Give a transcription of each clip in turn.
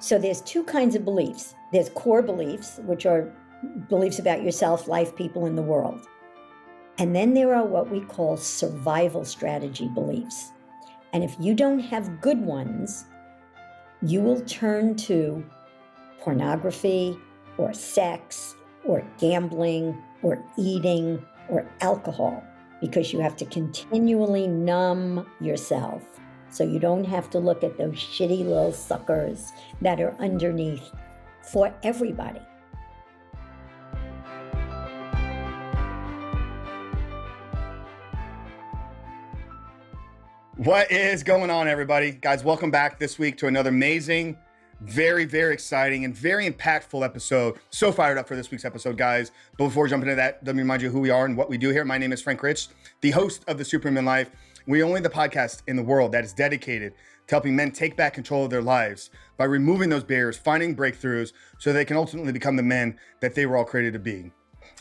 So there's two kinds of beliefs. There's core beliefs, which are beliefs about yourself, life, people, and the world. And then there are what we call survival strategy beliefs. And if you don't have good ones, you will turn to pornography or sex or gambling or eating or alcohol because you have to continually numb yourself so you don't have to look at those shitty little suckers that are underneath for everybody. What is going on, everybody? Guys, welcome back this week to another amazing, very, very exciting and very impactful episode. So fired up for this week's episode, guys. But before we jump into that, let me remind you who we are and what we do here. My name is Frank Rich, the host of the Superhuman Life. We're only the podcast in the world that is dedicated to helping men take back control of their lives by removing those barriers, finding breakthroughs so they can ultimately become the men that they were all created to be.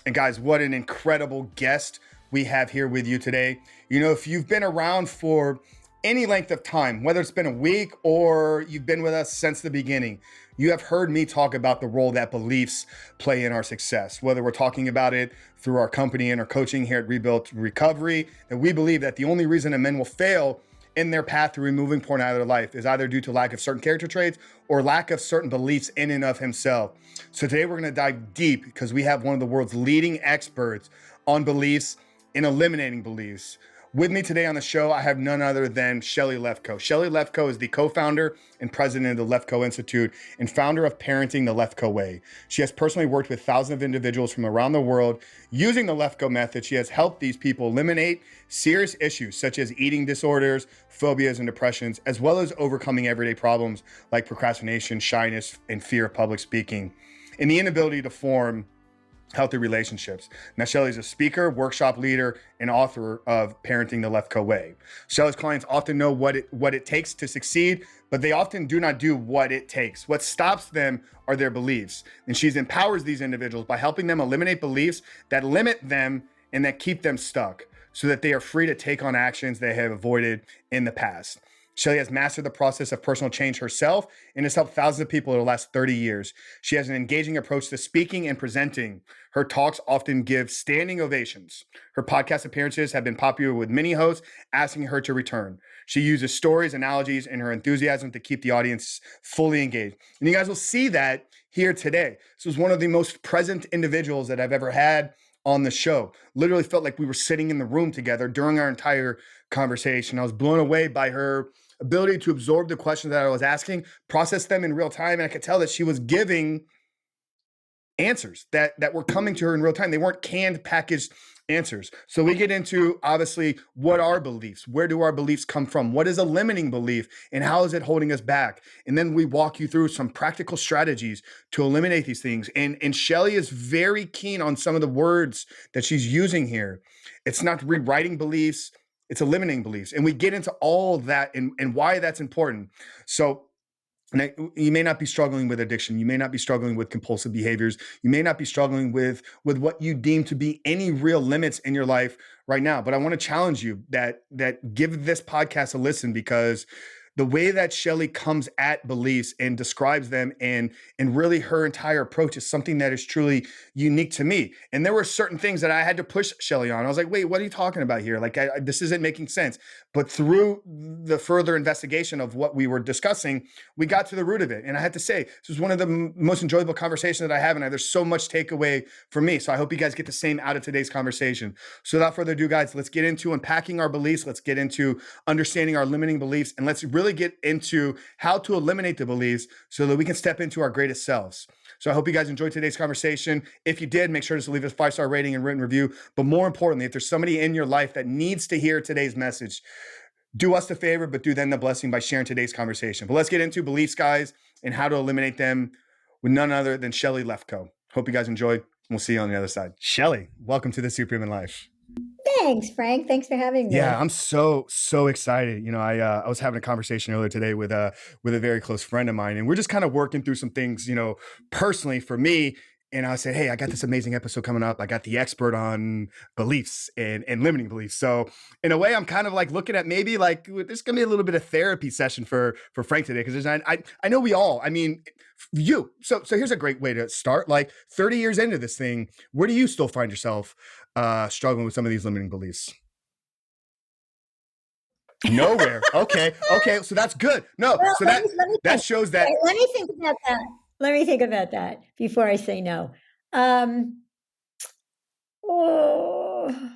And guys, what an incredible guest we have here with you today. You know, if you've been around for any length of time, whether it's been a week or you've been with us since the beginning, you have heard me talk about the role that beliefs play in our success, whether we're talking about it through our company and our coaching here at Rebuilt Recovery, that we believe that the only reason a man will fail in their path to removing porn out of their life is either due to lack of certain character traits or lack of certain beliefs in and of himself. So today we're going to dive deep because we have one of the world's leading experts on beliefs and eliminating beliefs. With me today on the show, I have none other than Shelly Lefkoe. Shelly Lefkoe is the co-founder and president of the Lefkoe Institute and founder of Parenting the Lefkoe Way. She has personally worked with thousands of individuals from around the world. Using the Lefkoe Method, she has helped these people eliminate serious issues such as eating disorders, phobias, and depressions, as well as overcoming everyday problems like procrastination, shyness, and fear of public speaking, and the inability to form healthy relationships. Now, Shelly's a speaker, workshop leader, and author of Parenting the Lefkoe Way. Shelly's clients often know what it takes to succeed, but they often do not do what it takes. What stops them are their beliefs. And she empowers these individuals by helping them eliminate beliefs that limit them and that keep them stuck so that they are free to take on actions they have avoided in the past. Shelly has mastered the process of personal change herself and has helped thousands of people over the last 30 years. She has an engaging approach to speaking and presenting. Her talks often give standing ovations. Her podcast appearances have been popular with many hosts asking her to return. She uses stories, analogies, and her enthusiasm to keep the audience fully engaged. And you guys will see that here today. This was one of the most present individuals that I've ever had on the show. Literally felt like we were sitting in the room together during our entire conversation. I was blown away by her ability to absorb the questions that I was asking, process them in real time. And I could tell that she was giving answers that were coming to her in real time. They weren't canned, packaged answers. So we get into, obviously, what are beliefs? Where do our beliefs come from? What is a limiting belief? And how is it holding us back? And then we walk you through some practical strategies to eliminate these things. And Shelly is very keen on some of the words that she's using here. It's not rewriting beliefs. It's eliminating beliefs. And we get into all of that and why that's important. So you may not be struggling with addiction. You may not be struggling with compulsive behaviors. You may not be struggling with what you deem to be any real limits in your life right now. But I want to challenge you that give this podcast a listen, because the way that Shelly comes at beliefs and describes them and really her entire approach is something that is truly unique to me. And there were certain things that I had to push Shelly on. I was like, wait, what are you talking about here? Like, this isn't making sense. But through the further investigation of what we were discussing, we got to the root of it. And I had to say, this was one of the most enjoyable conversations that I have. And there's so much takeaway for me. So I hope you guys get the same out of today's conversation. So without further ado, guys, let's get into unpacking our beliefs. Let's get into understanding our limiting beliefs. And let's really get into how to eliminate the beliefs so that we can step into our greatest selves. So I hope you guys enjoyed today's conversation. If you did, make sure to leave us a 5-star rating and written review. But more importantly, if there's somebody in your life that needs to hear today's message, do us the favor, but do them the blessing by sharing today's conversation. But let's get into beliefs, guys, and how to eliminate them with none other than Shelly Lefkoe. Hope you guys enjoy. We'll see you on the other side. Shelly, welcome to the Superhuman Life. Thanks, Frank. Thanks for having me. Yeah, I'm so excited. You know, I was having a conversation earlier today with a very close friend of mine, and we're just kind of working through some things, you know, personally for me and I said, hey, I got this amazing episode coming up. I got the expert on beliefs and limiting beliefs. So in a way, I'm kind of like looking at maybe like there's gonna be a little bit of therapy session for Frank today, because I know we all. I mean, you. So here's a great way to start. Like 30 years into this thing, where do you still find yourself struggling with some of these limiting beliefs? Nowhere. Okay. So that's good. No. Well, So let me that think. shows Okay, that. let me think about that. Let me think about that before I say no. Oh,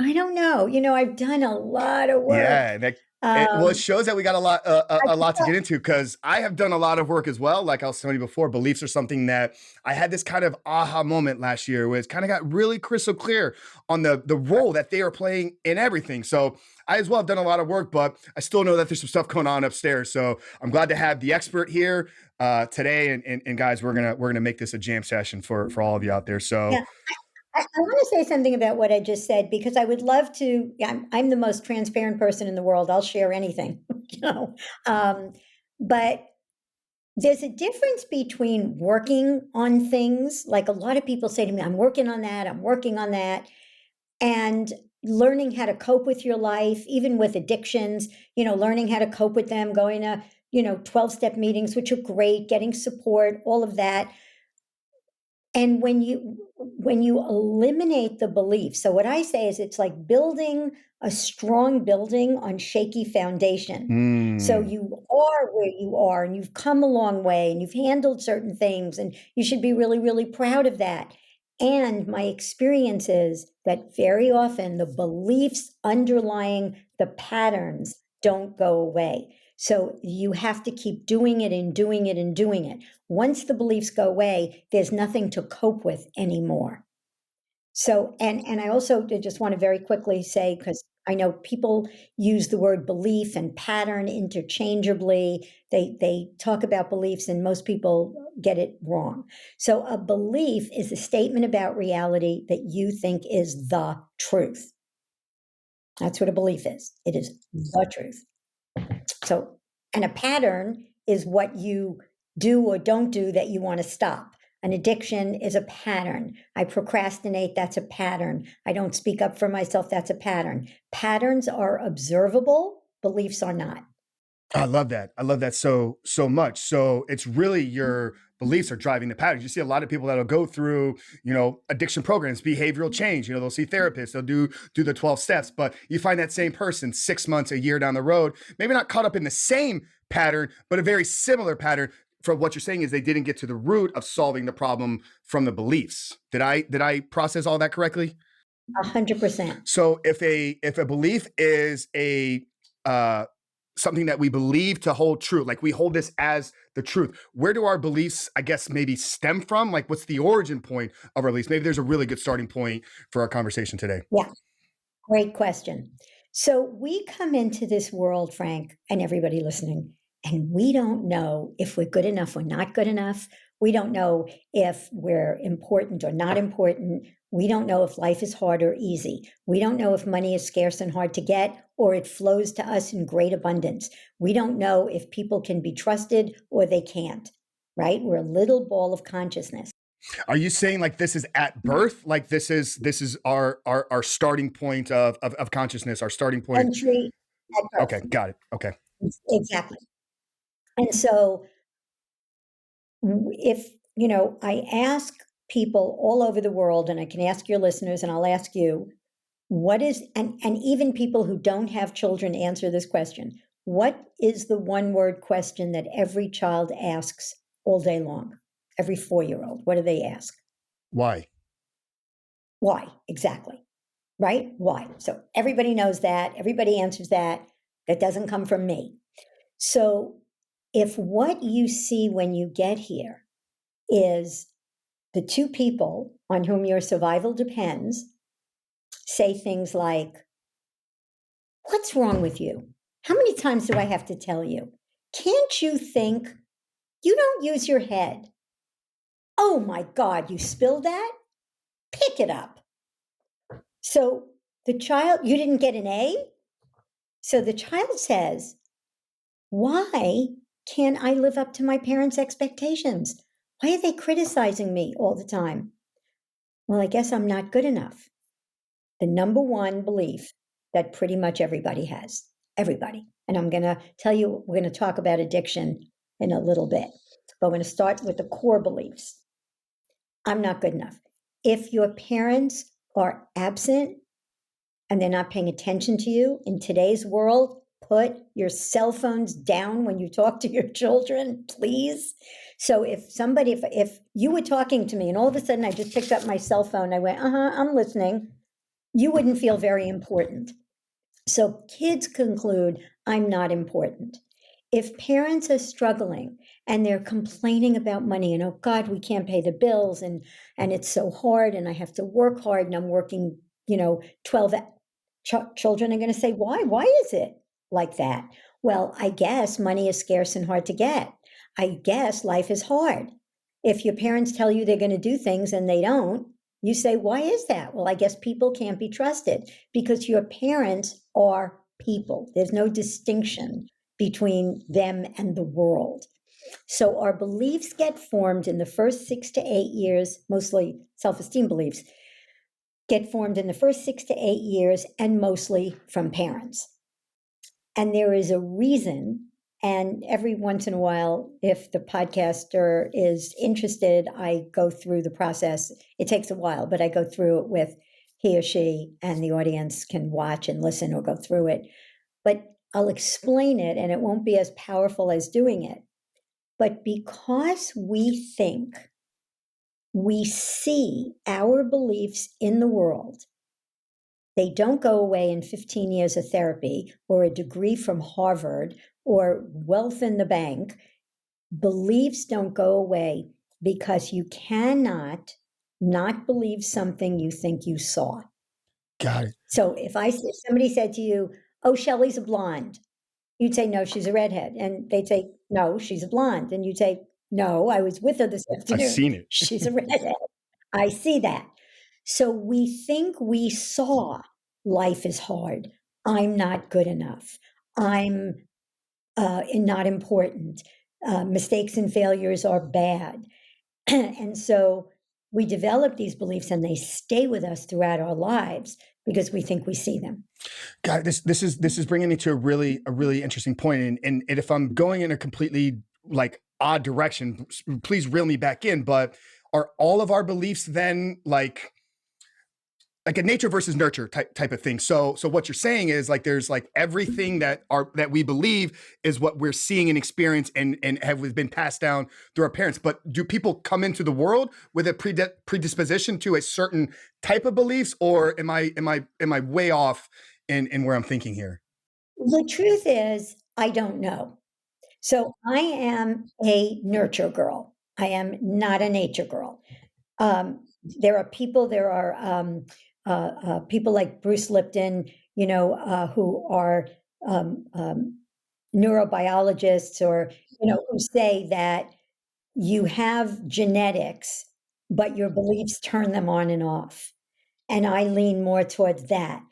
I don't know. I've done a lot of work. Yeah, well, it Um, shows that we got I a could lot to tell, get into, because I have done a lot of work as well. Like I was telling you before, beliefs are something that I had this kind of aha moment last year, where it's kind of got really crystal clear on the role that they are playing in everything. So I as well have done a lot of work, but I still know that there's some stuff going on upstairs. So I'm glad to have the expert here today, and guys, we're gonna make this a jam session for all of you out there. So yeah. I want to say something about what I just said, because I would love to. Yeah, I'm the most transparent person in the world. I'll share anything, you know. Um, but there's a difference between working on things. Like a lot of people say to me, I'm working on that, I'm working on that. And learning how to cope with your life, even with addictions, learning how to cope with them, going to, 12-step meetings, which are great, getting support, all of that. And when you eliminate the belief, so what I say is it's like building a strong building on shaky foundation. So mm, you are where you are, and you've come a long way, and you've handled certain things, and you should be really, really proud of that. And my experience is that very often the beliefs underlying the patterns don't go away. So you have to keep doing it and doing it and doing it. Once the beliefs go away, there's nothing to cope with anymore. So, and I also just want to very quickly say, because I know people use the word belief and pattern interchangeably. They talk about beliefs, and most people get it wrong. So a belief is a statement about reality that you think is the truth. That's what a belief is. It is the truth. So, and a pattern is what you do or don't do that you want to stop. An addiction is a pattern. I procrastinate, that's a pattern. I don't speak up for myself, that's a pattern. Patterns are observable, beliefs are not. I love that. I love that so much. So it's really your beliefs are driving the patterns. You see a lot of people that'll go through, addiction programs, behavioral change. They'll see therapists, they'll do the 12 steps, but you find that same person 6 months, a year down the road, maybe not caught up in the same pattern, but a very similar pattern. From what you're saying is they didn't get to the root of solving the problem from the beliefs. Did I process all that correctly? 100%. So if a belief is a something that we believe to hold true, like we hold this as the truth, where do our beliefs, I guess, maybe stem from? Like, what's the origin point of our beliefs? Maybe there's a really good starting point for our conversation today. Yeah, great question. So we come into this world, Frank, and everybody listening, and we don't know if we're good enough or not good enough. We don't know if we're important or not important. We don't know if life is hard or easy. We don't know if money is scarce and hard to get, or it flows to us in great abundance. We don't know if people can be trusted or they can't, right? We're a little ball of consciousness. Are you saying like this is at birth? Like this is our starting point of consciousness, our starting point? Entry at Okay, birth. got it. Okay. Exactly. And so if I ask people all over the world, and I can ask your listeners, and I'll ask you, what is, and even people who don't have children answer this question: what is the one word question that every child asks all day long? Every 4-year-old, what do they ask? Why? Why? Exactly. Right? Why? So everybody knows that, everybody answers that. That doesn't come from me. So if what you see when you get here is the two people on whom your survival depends say things like, what's wrong with you? How many times do I have to tell you? Can't you think? You don't use your head. Oh my God, you spilled that? Pick it up. So the child, you didn't get an A? So the child says, why can't I live up to my parents' expectations? Why are they criticizing me all the time? Well, I guess I'm not good enough. The number one belief that pretty much everybody has, everybody. And I'm going to tell you, we're going to talk about addiction in a little bit, but I'm going to start with the core beliefs. I'm not good enough. If your parents are absent and they're not paying attention to you in today's world, put your cell phones down when you talk to your children, please. So if you were talking to me and all of a sudden I just picked up my cell phone, I went, I'm listening, you wouldn't feel very important. So kids conclude, I'm not important. If parents are struggling and they're complaining about money and, oh God, we can't pay the bills and it's so hard and I have to work hard and I'm working, 12 children are going to say, why? Why is it like that? Well, I guess money is scarce and hard to get. I guess life is hard. If your parents tell you they're going to do things and they don't, you say, why is that? Well, I guess people can't be trusted because your parents are people. There's no distinction between them and the world. So our beliefs get formed in the first 6 to 8 years, mostly self-esteem beliefs, get formed in the first 6 to 8 years and mostly from parents. And there is a reason. And every once in a while, if the podcaster is interested, I go through the process. It takes a while, but I go through it with he or she, and the audience can watch and listen or go through it. But I'll explain it, and it won't be as powerful as doing it. But because we think, we see our beliefs in the world, they don't go away in 15 years of therapy or a degree from Harvard or wealth in the bank. Beliefs don't go away because you cannot not believe something you think you saw. Got it. So if somebody said to you, oh, Shelly's a blonde, you'd say, no, she's a redhead. And they'd say, no, she's a blonde. And you'd say, no, I was with her this afternoon. I've seen it. She's a redhead. I see that. So we think we saw life is hard. I'm not good enough. I'm not important. Mistakes and failures are bad. And so we develop these beliefs and they stay with us throughout our lives because we think we see them. God, this is bringing me to a really interesting point. And if I'm going in a completely odd direction, please reel me back in. But are all of our beliefs then like a nature versus nurture type of thing? So what you're saying is there's everything that we believe is what we're seeing and experience and have been passed down through our parents. But do people come into the world with a predisposition to a certain type of beliefs, or am I way off in where I'm thinking here? The truth is, I don't know. So I am a nurture girl. I am not a nature girl. There are people like Bruce Lipton, who are neurobiologists, or who say that you have genetics, but your beliefs turn them on and off. And I lean more towards that.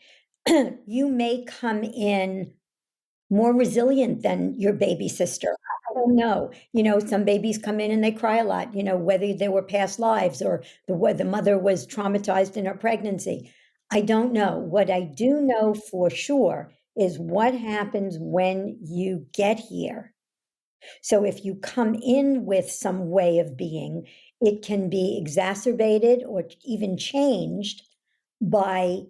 You may come in more resilient than your baby sister. I don't know. Some babies come in and they cry a lot, whether there were past lives or the mother was traumatized in her pregnancy. I don't know. What I do know for sure is what happens when you get here. So if you come in with some way of being, it can be exacerbated or even changed by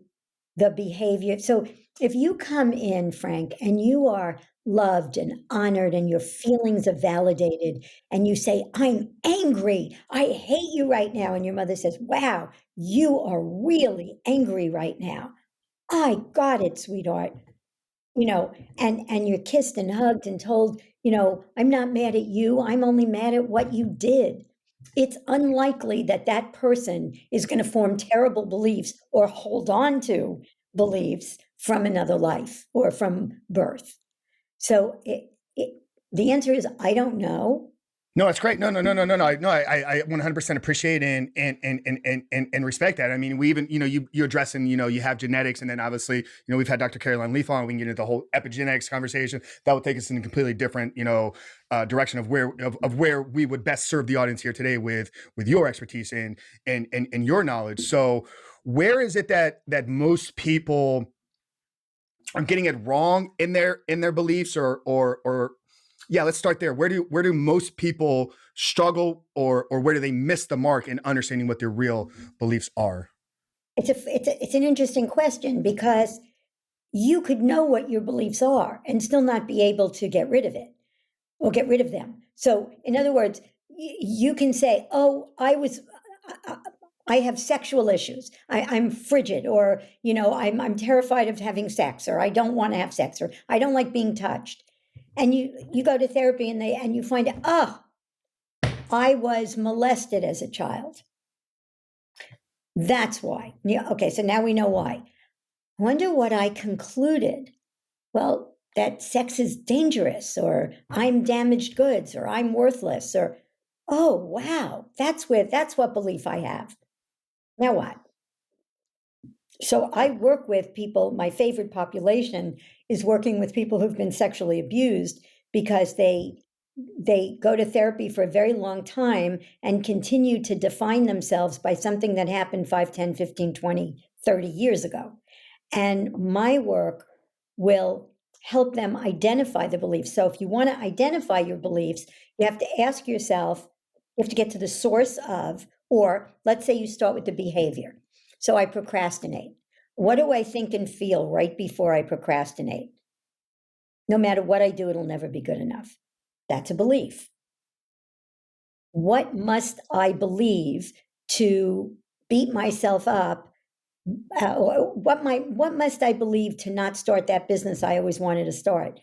the behavior. So if you come in, Frank, and you are loved and honored and your feelings are validated, and you say, I'm angry, I hate you right now, and your mother says, wow, you are really angry right now. I got it, sweetheart. And you're kissed and hugged and told, I'm not mad at you, I'm only mad at what you did. It's unlikely that that person is going to form terrible beliefs or hold on to beliefs from another life or from birth. So the answer is, I don't know. No, that's great. I 100% appreciate and respect that. I mean, we even, you addressing, you have genetics, and then obviously, we've had Dr. Caroline Leaf on. We can get into the whole epigenetics conversation. That will take us in a completely different, direction of where we would best serve the audience here today with your expertise and your knowledge. So, where is it that most people are getting it wrong in their beliefs, or yeah, let's start there. Where do most people struggle, or where do they miss the mark in understanding what their real beliefs are? It's an interesting question, because you could know what your beliefs are and still not be able to get rid of it or get rid of them. So, in other words, you can say, "Oh, I have sexual issues. I'm frigid, or I'm terrified of having sex, or I don't want to have sex, or I don't like being touched." And you go to therapy, and you find out, oh, I was molested as a child. That's why. Yeah, okay, so now we know why. I wonder what I concluded. Well, that sex is dangerous, or I'm damaged goods, or I'm worthless, or, oh, wow, that's what belief I have. Now what? So I work with people. My favorite population is working with people who've been sexually abused, because they go to therapy for a very long time and continue to define themselves by something that happened 5, 10, 15, 20, 30 years ago. And my work will help them identify the beliefs. So if you want to identify your beliefs, you have to ask yourself, you have to get to the source of, or let's say you start with the behavior. So I procrastinate. What do I think and feel right before I procrastinate? No matter what I do, it'll never be good enough. That's a belief. What must I believe to beat myself up? What must I believe to not start that business I always wanted to start?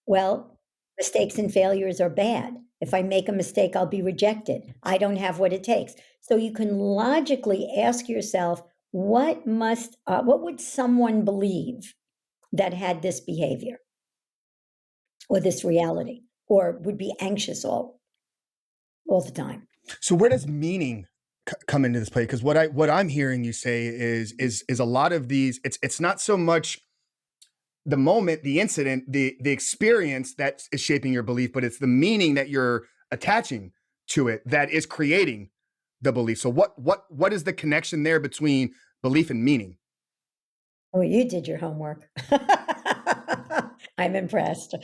Well, mistakes and failures are bad. If I make a mistake, I'll be rejected. I don't have what it takes. So you can logically ask yourself, what would someone believe that had this behavior or this reality, or would be anxious all the time? So where does meaning come into this play? Because what I'm hearing you say is a lot of these. It's not so much the moment, the incident, the experience that is shaping your belief, but it's the meaning that you're attaching to it that is creating the belief. So what is the connection there between belief and meaning? Oh, you did your homework. I'm impressed.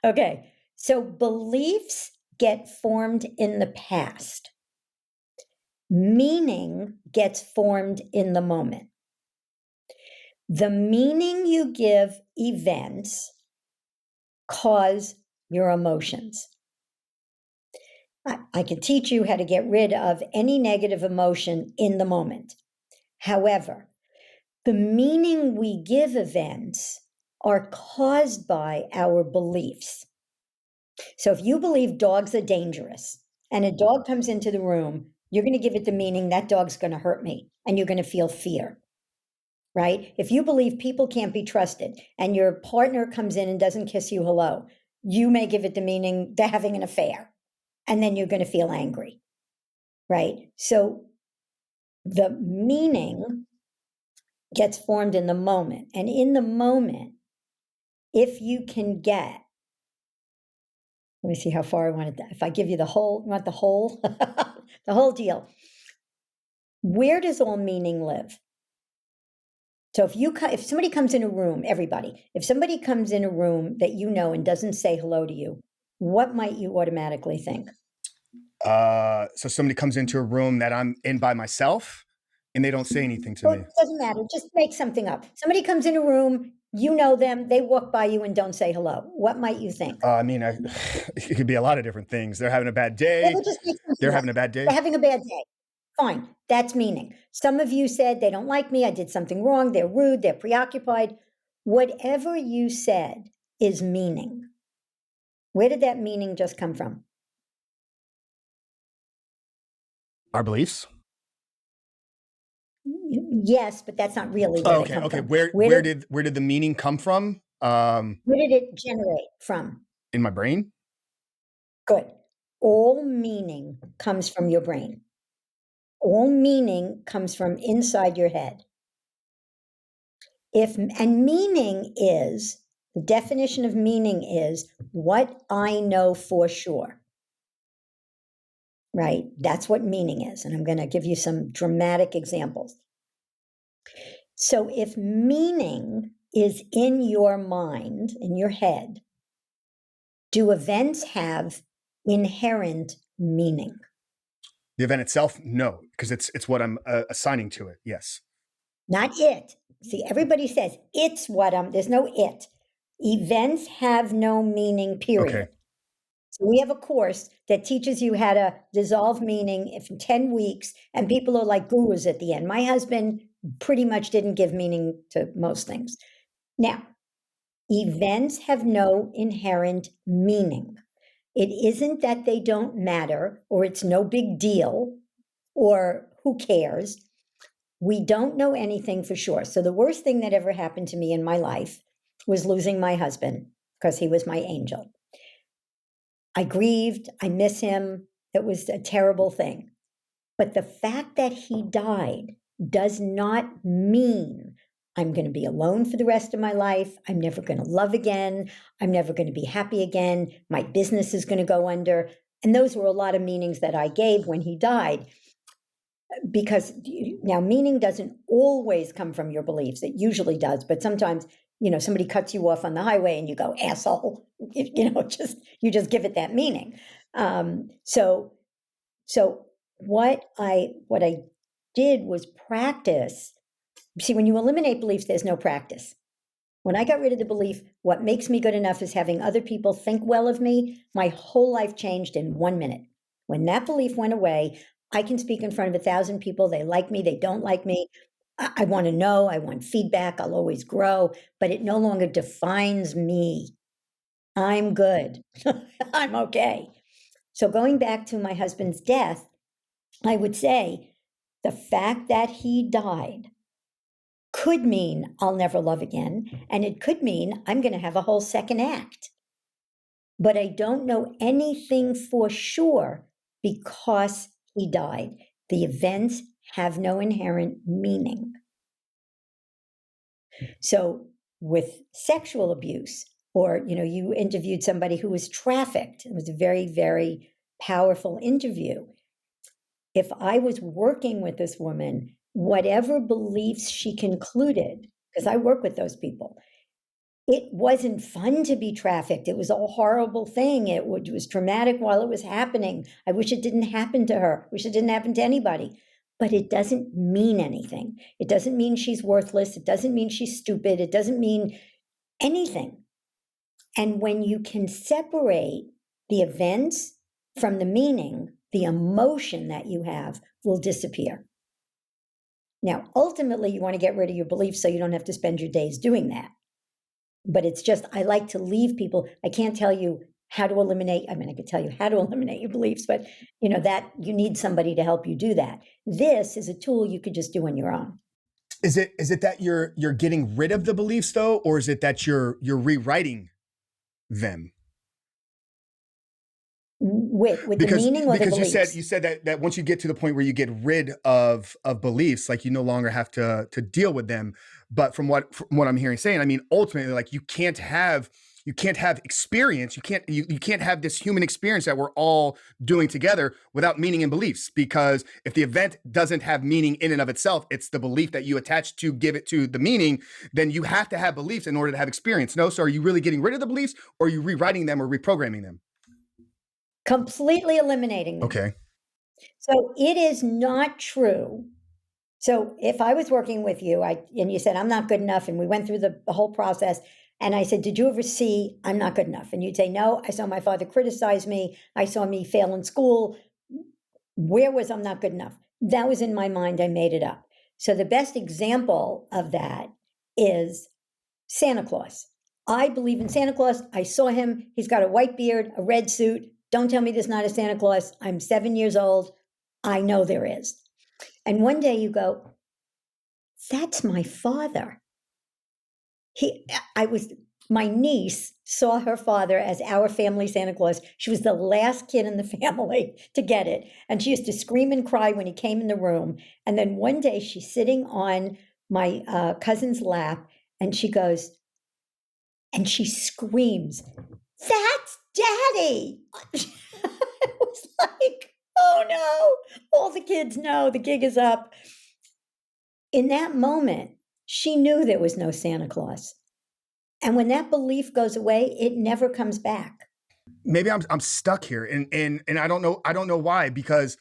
Okay, so beliefs get formed in the past. Meaning gets formed in the moment. The meaning you give events cause your emotions. I can teach you how to get rid of any negative emotion in the moment. However, the meaning we give events are caused by our beliefs. So if you believe dogs are dangerous and a dog comes into the room, you're going to give it the meaning that dog's going to hurt me, and you're going to feel fear, right? If you believe people can't be trusted and your partner comes in and doesn't kiss you hello, you may give it the meaning they're having an affair, and then you're going to feel angry, right? So the meaning gets formed in the moment. And in the moment, if you can get, let me see how far I want it. If I give you the whole, you want the whole, the whole deal. Where does all meaning live? So if somebody comes in a room, everybody, if somebody comes in a room that you know and doesn't say hello to you, what might you automatically think? So somebody comes into a room that I'm in by myself and they don't say anything to Well, me. it doesn't matter. Just make something up. Somebody comes in a room, you know them, they walk by you and don't say hello. What might you think? It could be a lot of different things. They're having a bad Yeah, day. but just make something They're up. having a bad day. They're having a bad day. Fine. That's meaning. Some of you said they don't like me. I did something wrong. They're rude. They're preoccupied. Whatever you said is meaning. Where did that meaning just come from? Our beliefs. Yes, but that's not really where they come Okay. from. Where did the meaning come from? Where did it generate from? In my brain. Good. all meaning comes from your brain. All meaning comes from inside your head. And meaning is, the definition of meaning is what I know for sure. Right? That's what meaning is. And I'm going to give you some dramatic examples. So if meaning is in your mind, in your head, do events have inherent meaning? The event itself, no, because it's what I'm assigning to it. Yes. Not it. See, everybody says it's what there's no it. Events have no meaning, period. Okay. So we have a course that teaches you how to dissolve meaning in 10 weeks, and people are like gurus at the end. My husband pretty much didn't give meaning to most things. Now, events have no inherent meaning. It isn't that they don't matter, or it's no big deal, or who cares. We don't know anything for sure. So the worst thing that ever happened to me in my life was losing my husband, because he was my angel. I grieved, I miss him. It was a terrible thing. But the fact that he died does not mean I'm going to be alone for the rest of my life. I'm never going to love again. I'm never going to be happy again. My business is going to go under. And those were a lot of meanings that I gave when he died. Because now meaning doesn't always come from your beliefs. It usually does, but sometimes, somebody cuts you off on the highway and you go, asshole, you just give it that meaning. So what I did was practice. See, when you eliminate beliefs, there's no practice. When I got rid of the belief, what makes me good enough is having other people think well of me, my whole life changed in 1 minute. When that belief went away, I can speak in front of 1,000 people. They like me, they don't like me. I want to know, I want feedback, I'll always grow, but it no longer defines me. I'm good. I'm okay. So going back to my husband's death, I would say the fact that he died could mean I'll never love again, and it could mean I'm going to have a whole second act. But I don't know anything for sure because he died. The events have no inherent meaning. So with sexual abuse, or, you interviewed somebody who was trafficked. It was a very, very powerful interview. If I was working with this woman, whatever beliefs she concluded, because I work with those people, it wasn't fun to be trafficked. It was a horrible thing. It was traumatic while it was happening. I wish it didn't happen to her. I wish it didn't happen to anybody. But it doesn't mean anything. It doesn't mean she's worthless. It doesn't mean she's stupid. It doesn't mean anything. And when you can separate the events from the meaning, the emotion that you have will disappear. Now, ultimately, you want to get rid of your beliefs so you don't have to spend your days doing that. But it's just, I like to leave people. I can't tell you how to eliminate. I could tell you how to eliminate your beliefs, but that you need somebody to help you do that. This is a tool you could just do on your own. Is it that you're getting rid of the beliefs though, or is it that you're rewriting them? With the meaning or the beliefs? Because you said that once you get to the point where you get rid of beliefs, like you no longer have to deal with them. But from what I'm hearing saying, ultimately, like you can't have experience. You can't have this human experience that we're all doing together without meaning and beliefs. Because if the event doesn't have meaning in and of itself, it's the belief that you attach to give it to the meaning. Then you have to have beliefs in order to have experience. No, so are you really getting rid of the beliefs, or are you rewriting them or reprogramming them? Completely eliminating them. Okay. So it is not true. So if I was working with you, and you said, I'm not good enough, and we went through the whole process, and I said, did you ever see I'm not good enough? And you'd say, no, I saw my father criticize me. I saw me fail in school. Where was I'm not good enough? That was in my mind. I made it up. So the best example of that is Santa Claus. I believe in Santa Claus. I saw him. He's got a white beard, a red suit. Don't tell me there's not a Santa Claus. I'm 7 years old. I know there is. And one day you go, that's my father. my niece saw her father as our family Santa Claus. She was the last kid in the family to get it. And she used to scream and cry when he came in the room. And then one day she's sitting on my cousin's lap and she goes, and she screams, "That's Daddy!" It was like, oh no, all the kids know the gig is up. In that moment, she knew there was no Santa Claus. And when that belief goes away, it never comes back. Maybe I'm stuck here, and I don't know why, because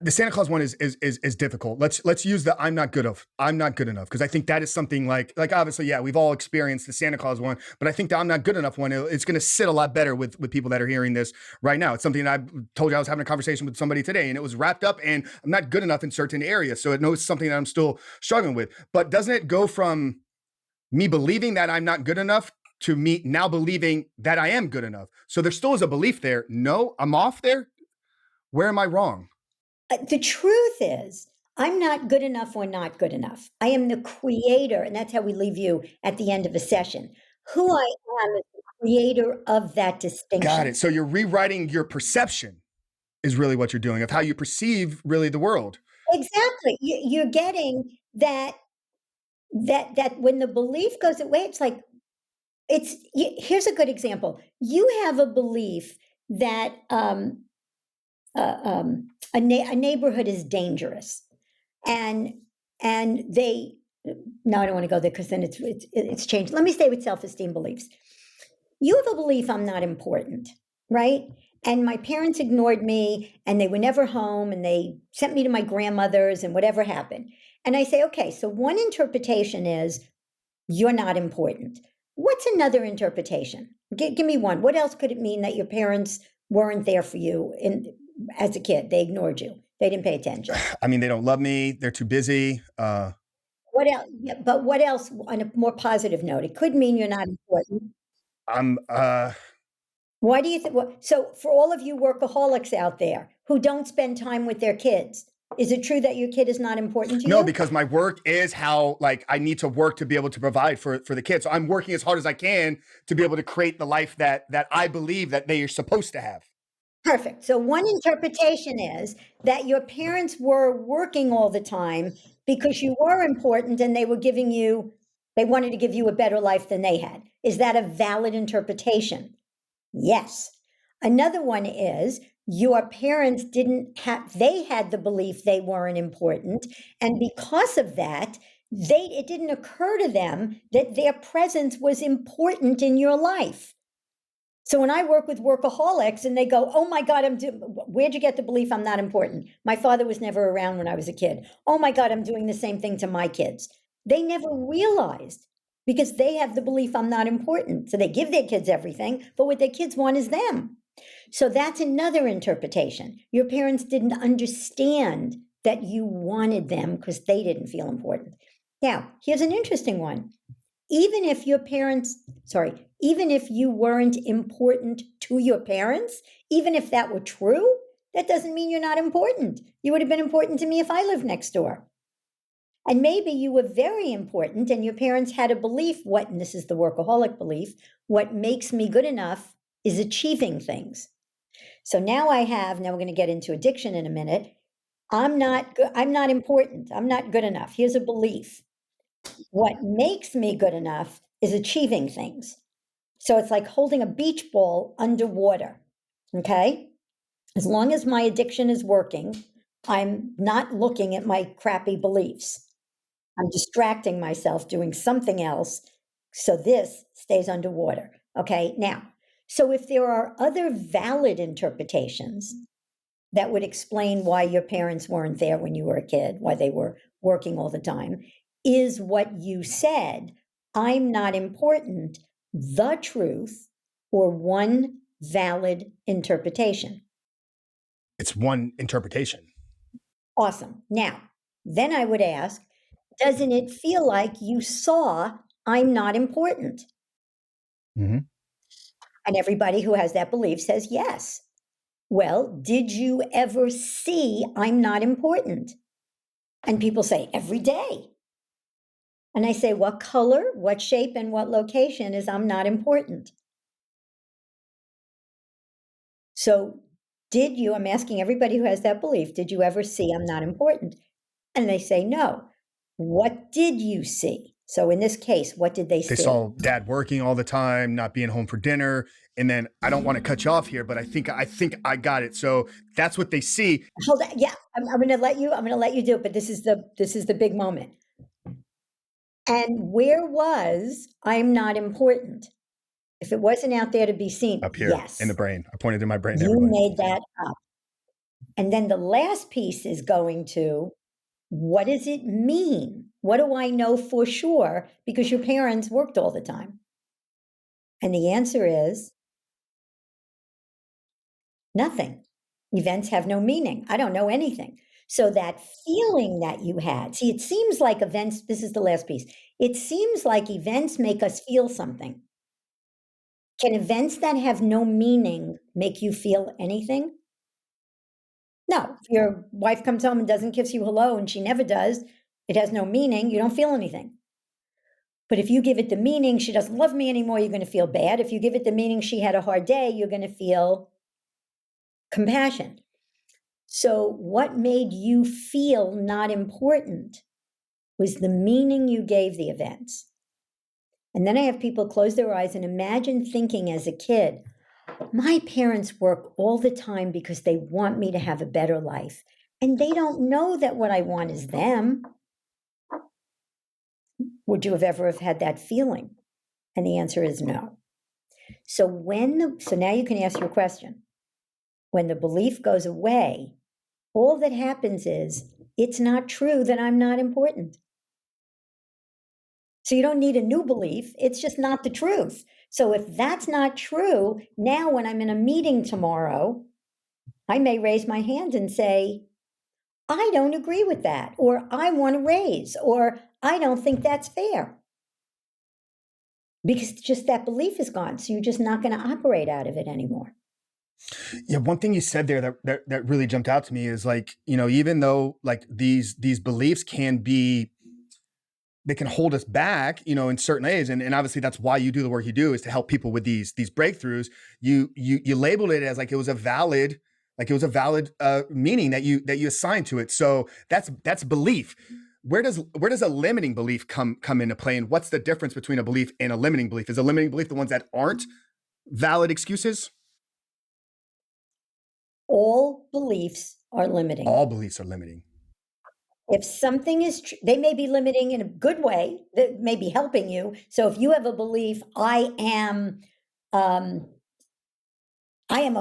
the Santa Claus one is difficult. Let's use the I'm not good enough, because I think that is something like obviously, yeah, we've all experienced the Santa Claus one, but I think the I'm not good enough one, it's going to sit a lot better with people that are hearing this right now. It's something that I told you I was having a conversation with somebody today, and it was wrapped up in I'm not good enough in certain areas, so it knows something that I'm still struggling with. But doesn't it go from me believing that I'm not good enough to me now believing that I am good enough? So there still is a belief there. No, I'm off there. Where am I wrong? The truth is, I'm not good enough or not good enough. I am the creator, and that's how we leave you at the end of a session. Who I am is the creator of that distinction. Got it. So you're rewriting your perception is really what you're doing of how you perceive really the world. Exactly. You're getting that when the belief goes away, it's like, here's a good example. You have a belief that a neighborhood is dangerous, and they, no, I don't want to go there because then it's changed. Let me stay with self-esteem beliefs. You have a belief I'm not important, right? And my parents ignored me and they were never home and they sent me to my grandmother's and whatever happened. And I say, okay, so one interpretation is you're not important. What's another interpretation? Give me one. What else could it mean that your parents weren't there for you as a kid? They ignored you. They didn't pay attention. I mean, they don't love me. They're too busy. What else? Yeah, but what else on a more positive note? It could mean you're not important. Why do you think? So for all of you workaholics out there who don't spend time with their kids, is it true that your kid is not important to you? No, because my work is how I need to work to be able to provide for the kids. So I'm working as hard as I can to be able to create the life that I believe that they are supposed to have. Perfect. So one interpretation is that your parents were working all the time because you were important and they wanted to give you a better life than they had. Is that a valid interpretation? Yes. Another one is your parents they had the belief they weren't important. And because of that, it didn't occur to them that their presence was important in your life. So when I work with workaholics and they go, oh my God, where'd you get the belief I'm not important? My father was never around when I was a kid. Oh my God, I'm doing the same thing to my kids. They never realized because they have the belief I'm not important. So they give their kids everything, but what their kids want is them. So that's another interpretation. Your parents didn't understand that you wanted them because they didn't feel important. Now, here's an interesting one. Even if you weren't important to your parents, even if that were true, that doesn't mean you're not important. You would have been important to me if I lived next door. And maybe you were very important and your parents had a belief, and this is the workaholic belief, what makes me good enough is achieving things. So now we're going to get into addiction in a minute. I'm not important. I'm not good enough. Here's a belief. What makes me good enough is achieving things. So it's like holding a beach ball underwater, okay? As long as my addiction is working, I'm not looking at my crappy beliefs. I'm distracting myself doing something else, so this stays underwater, okay? Now, so if there are other valid interpretations that would explain why your parents weren't there when you were a kid, why they were working all the time, is what you said, I'm not important, the truth, or one valid interpretation? It's one interpretation. Awesome. Now, then I would ask, doesn't it feel like you saw I'm not important? Mm-hmm. And everybody who has that belief says yes. Well, did you ever see I'm not important? And people say every day. And I say, what color, what shape, and what location is I'm not important. So did you, I'm asking everybody who has that belief, did you ever see I'm not important? And they say no. What did you see? So in this case, what did they They see? saw dad working all the time, not being home for dinner. And then I don't want to cut you off here, but I think I got it. So that's what they see. Hold on. Yeah, I'm going to let you do it, but this is the big moment. And where was I'm not important? If it wasn't out there to be seen, Up here yes. in the brain. I pointed to my brain. You Everybody. made that up. And then the last piece is going to, what does it mean? What do I know for sure? Because your parents worked all the time. And the answer is nothing. Events have no meaning. I don't know anything. So that feeling that you had, see, it seems like events, this is the last piece. It seems like events make us feel something. Can events that have no meaning make you feel anything? No. If your wife comes home and doesn't kiss you hello, and she never does, it has no meaning, you don't feel anything. But if you give it the meaning, she doesn't love me anymore, you're going to feel bad. If you give it the meaning, she had a hard day, you're going to feel compassion. So what made you feel not important was the meaning you gave the events. And then I have people close their eyes and imagine thinking as a kid, my parents work all the time because they want me to have a better life. And they don't know that what I want is them. Would you have ever have had that feeling? And the answer is no. So now you can ask your question. When the belief goes away, all that happens is it's not true that I'm not important. So you don't need a new belief. It's just not the truth. So if that's not true, now when I'm in a meeting tomorrow, I may raise my hand and say, I don't agree with that, or I want to raise, or I don't think that's fair. Because just that belief is gone. So you're just not going to operate out of it anymore. Yeah, one thing you said there that really jumped out to me is like, even though like these beliefs they can hold us back, in certain ways. And obviously that's why you do the work you do, is to help people with these breakthroughs. You labeled it as like it was a valid meaning that you assigned to it. So that's belief. Where does a limiting belief come into play? And what's the difference between a belief and a limiting belief? Is a limiting belief the ones that aren't valid excuses? All beliefs are limiting. All beliefs are limiting. If something is true, they may be limiting in a good way, that may be helping you. So if you have a belief, I am a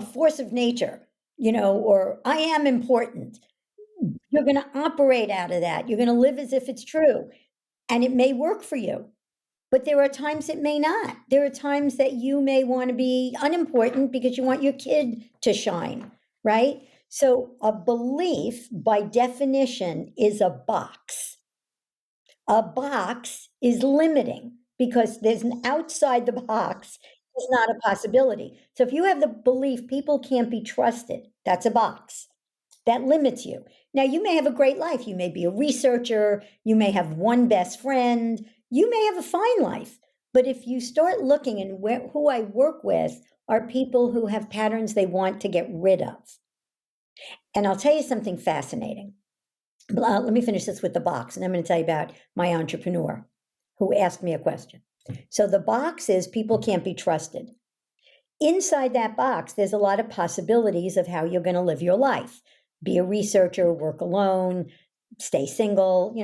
force of nature, or I am important, you're going to operate out of that. You're going to live as if it's true. And it may work for you. But there are times it may not. There are times that you may want to be unimportant because you want your kid to shine, right? So a belief, by definition, is a box. A box is limiting because there's an outside the box is not a possibility. So if you have the belief people can't be trusted, that's a box. That limits you. Now, you may have a great life. You may be a researcher. You may have one best friend. You may have a fine life. But if you start looking, and who I work with are people who have patterns they want to get rid of. And I'll tell you something fascinating. Let me finish this with the box, and I'm going to tell you about my entrepreneur who asked me a question. So the box is people can't be trusted. Inside that box, there's a lot of possibilities of how you're going to live your life. Be a researcher, work alone, stay single,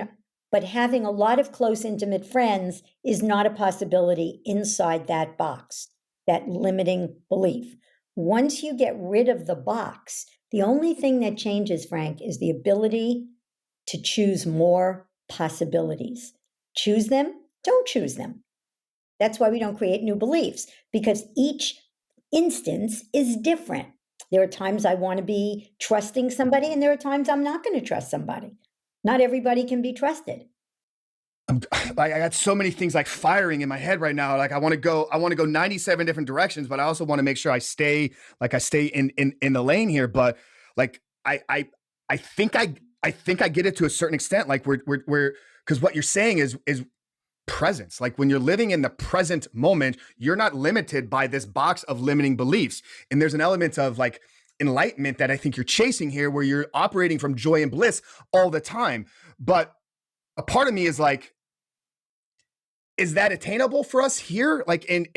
but having a lot of close, intimate friends is not a possibility inside that box, that limiting belief. Once you get rid of the box, the only thing that changes, Frank, is the ability to choose more possibilities. Choose them, don't choose them. That's why we don't create new beliefs, because each instance is different. There are times I want to be trusting somebody, and there are times I'm not going to trust somebody. Not everybody can be trusted. I got so many things like firing in my head right now. Like I want to go 97 different directions, but I also want to make sure I stay in the lane here. But like I think I get it to a certain extent. Like we're because what you're saying is presence. Like when you're living in the present moment, you're not limited by this box of limiting beliefs. And there's an element of like enlightenment that I think you're chasing here, where you're operating from joy and bliss all the time. But a part of me is like, is that attainable for us here? Like in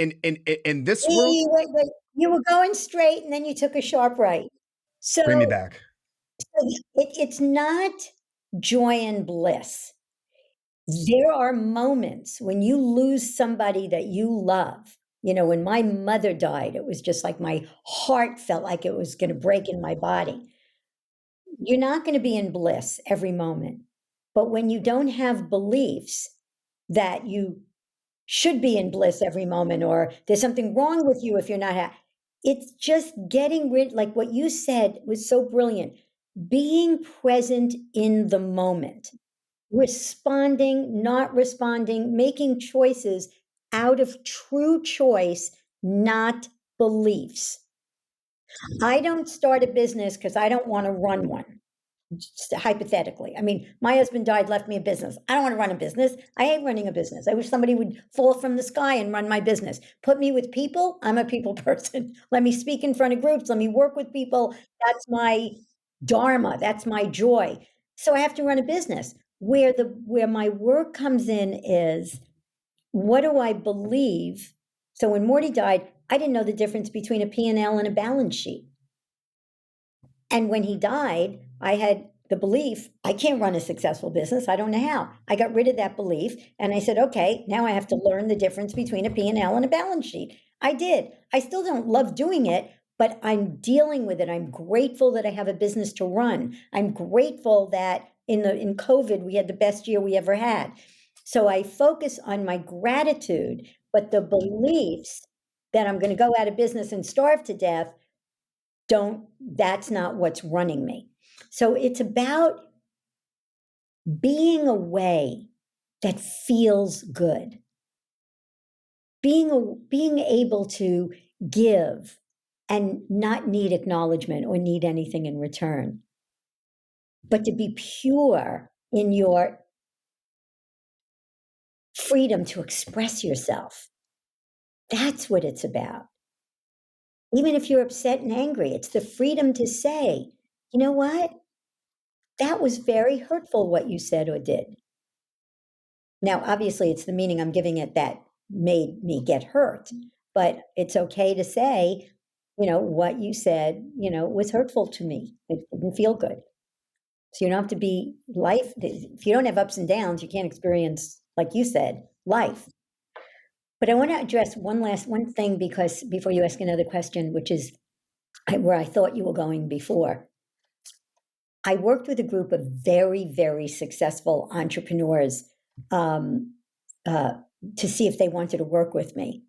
this world? Wait. You were going straight and then you took a sharp right. So, Bring me back. it's not joy and bliss. There are moments when you lose somebody that you love. You know, when my mother died, it was just like my heart felt like it was going to break in my body. You're not going to be in bliss every moment. But when you don't have beliefs that you should be in bliss every moment, or there's something wrong with you if you're not, it's just getting rid, like what you said was so brilliant, being present in the moment, responding, not responding, making choices out of true choice, not beliefs. I don't start a business because I don't want to run one. Just hypothetically. I mean, my husband died, left me a business. I don't want to run a business. I hate running a business. I wish somebody would fall from the sky and run my business. Put me with people. I'm a people person. Let me speak in front of groups. Let me work with people. That's my dharma. That's my joy. So I have to run a business. Where my work comes in is, what do I believe? So when Morty died, I didn't know the difference between a P&L and a balance sheet. And when he died, I had the belief, I can't run a successful business. I don't know how. I got rid of that belief and I said, okay, now I have to learn the difference between a P&L and a balance sheet. I did. I still don't love doing it, but I'm dealing with it. I'm grateful that I have a business to run. I'm grateful that in COVID, we had the best year we ever had. So I focus on my gratitude, but the beliefs that I'm going to go out of business and starve to death, that's not what's running me. So it's about being a way that feels good, being able to give and not need acknowledgement or need anything in return, but to be pure in your freedom to express yourself. That's what it's about. Even if you're upset and angry, it's the freedom to say, you know what? That was very hurtful what you said or did. Now, obviously, it's the meaning I'm giving it that made me get hurt, but it's okay to say, what you said, was hurtful to me. It didn't feel good. So you don't have to be life. If you don't have ups and downs, you can't experience, like you said, life. But I want to address one thing, because before you ask another question, which is where I thought you were going before. I worked with a group of very, very successful entrepreneurs to see if they wanted to work with me.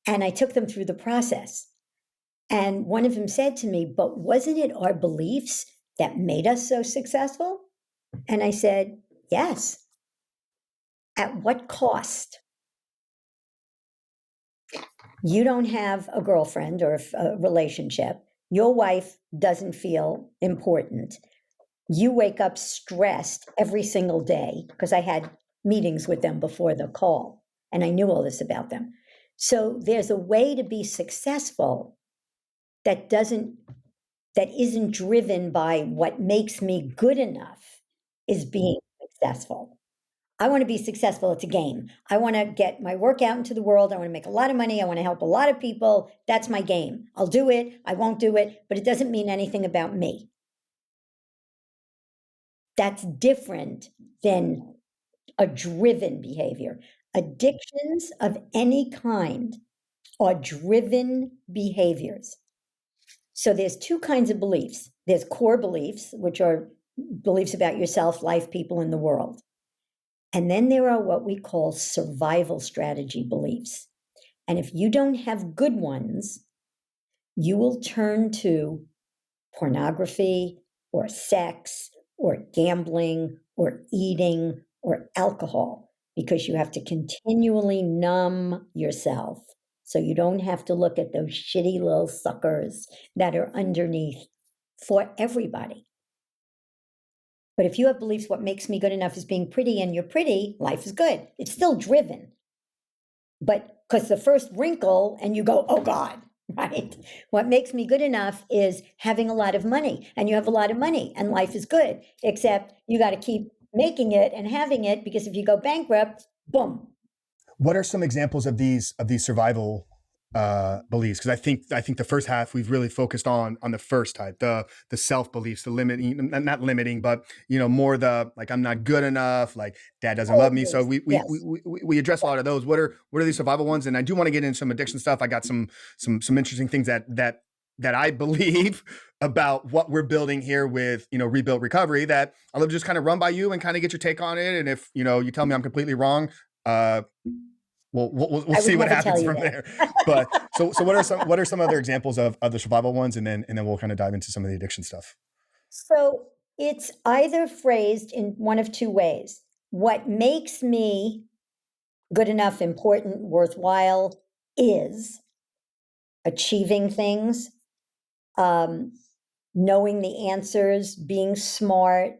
And I took them through the process. And one of them said to me, but wasn't it our beliefs that made us so successful? And I said, yes. At what cost? You don't have a girlfriend or a relationship. Your wife doesn't feel important. You wake up stressed every single day, because I had meetings with them before the call and I knew all this about them. So there's a way to be successful that isn't driven by what makes me good enough is being successful. I want to be successful. It's a game. I want to get my work out into the world. I want to make a lot of money. I want to help a lot of people. That's my game. I'll do it. I won't do it, but it doesn't mean anything about me. That's different than a driven behavior. Addictions of any kind are driven behaviors. So there's two kinds of beliefs. There's core beliefs, which are beliefs about yourself, life, people, and the world. And then there are what we call survival strategy beliefs. And if you don't have good ones, you will turn to pornography or sex or gambling or eating or alcohol, because you have to continually numb yourself so you don't have to look at those shitty little suckers that are underneath for everybody. But if you have beliefs, what makes me good enough is being pretty, and you're pretty, life is good. It's still driven. But because the first wrinkle and you go, oh God, right? What makes me good enough is having a lot of money, and you have a lot of money and life is good, except you got to keep making it and having it, because if you go bankrupt, boom. What are some examples of these survival beliefs? Because I think the first half we've really focused on the first type, the self beliefs, the limiting, not limiting, but more the like I'm not good enough, like dad doesn't love me. So we address a lot of those. What are these survival ones? And I do want to get into some addiction stuff. I got some interesting things that I believe about what we're building here with Rebuilt Recovery, that I'll just kind of run by you and kind of get your take on it. And if you tell me I'm completely wrong, we'll see what happens from there. But so what are some other examples of the survival ones, and then we'll kind of dive into some of the addiction stuff. So it's either phrased in one of two ways. What makes me good enough, important, worthwhile is achieving things, knowing the answers, being smart,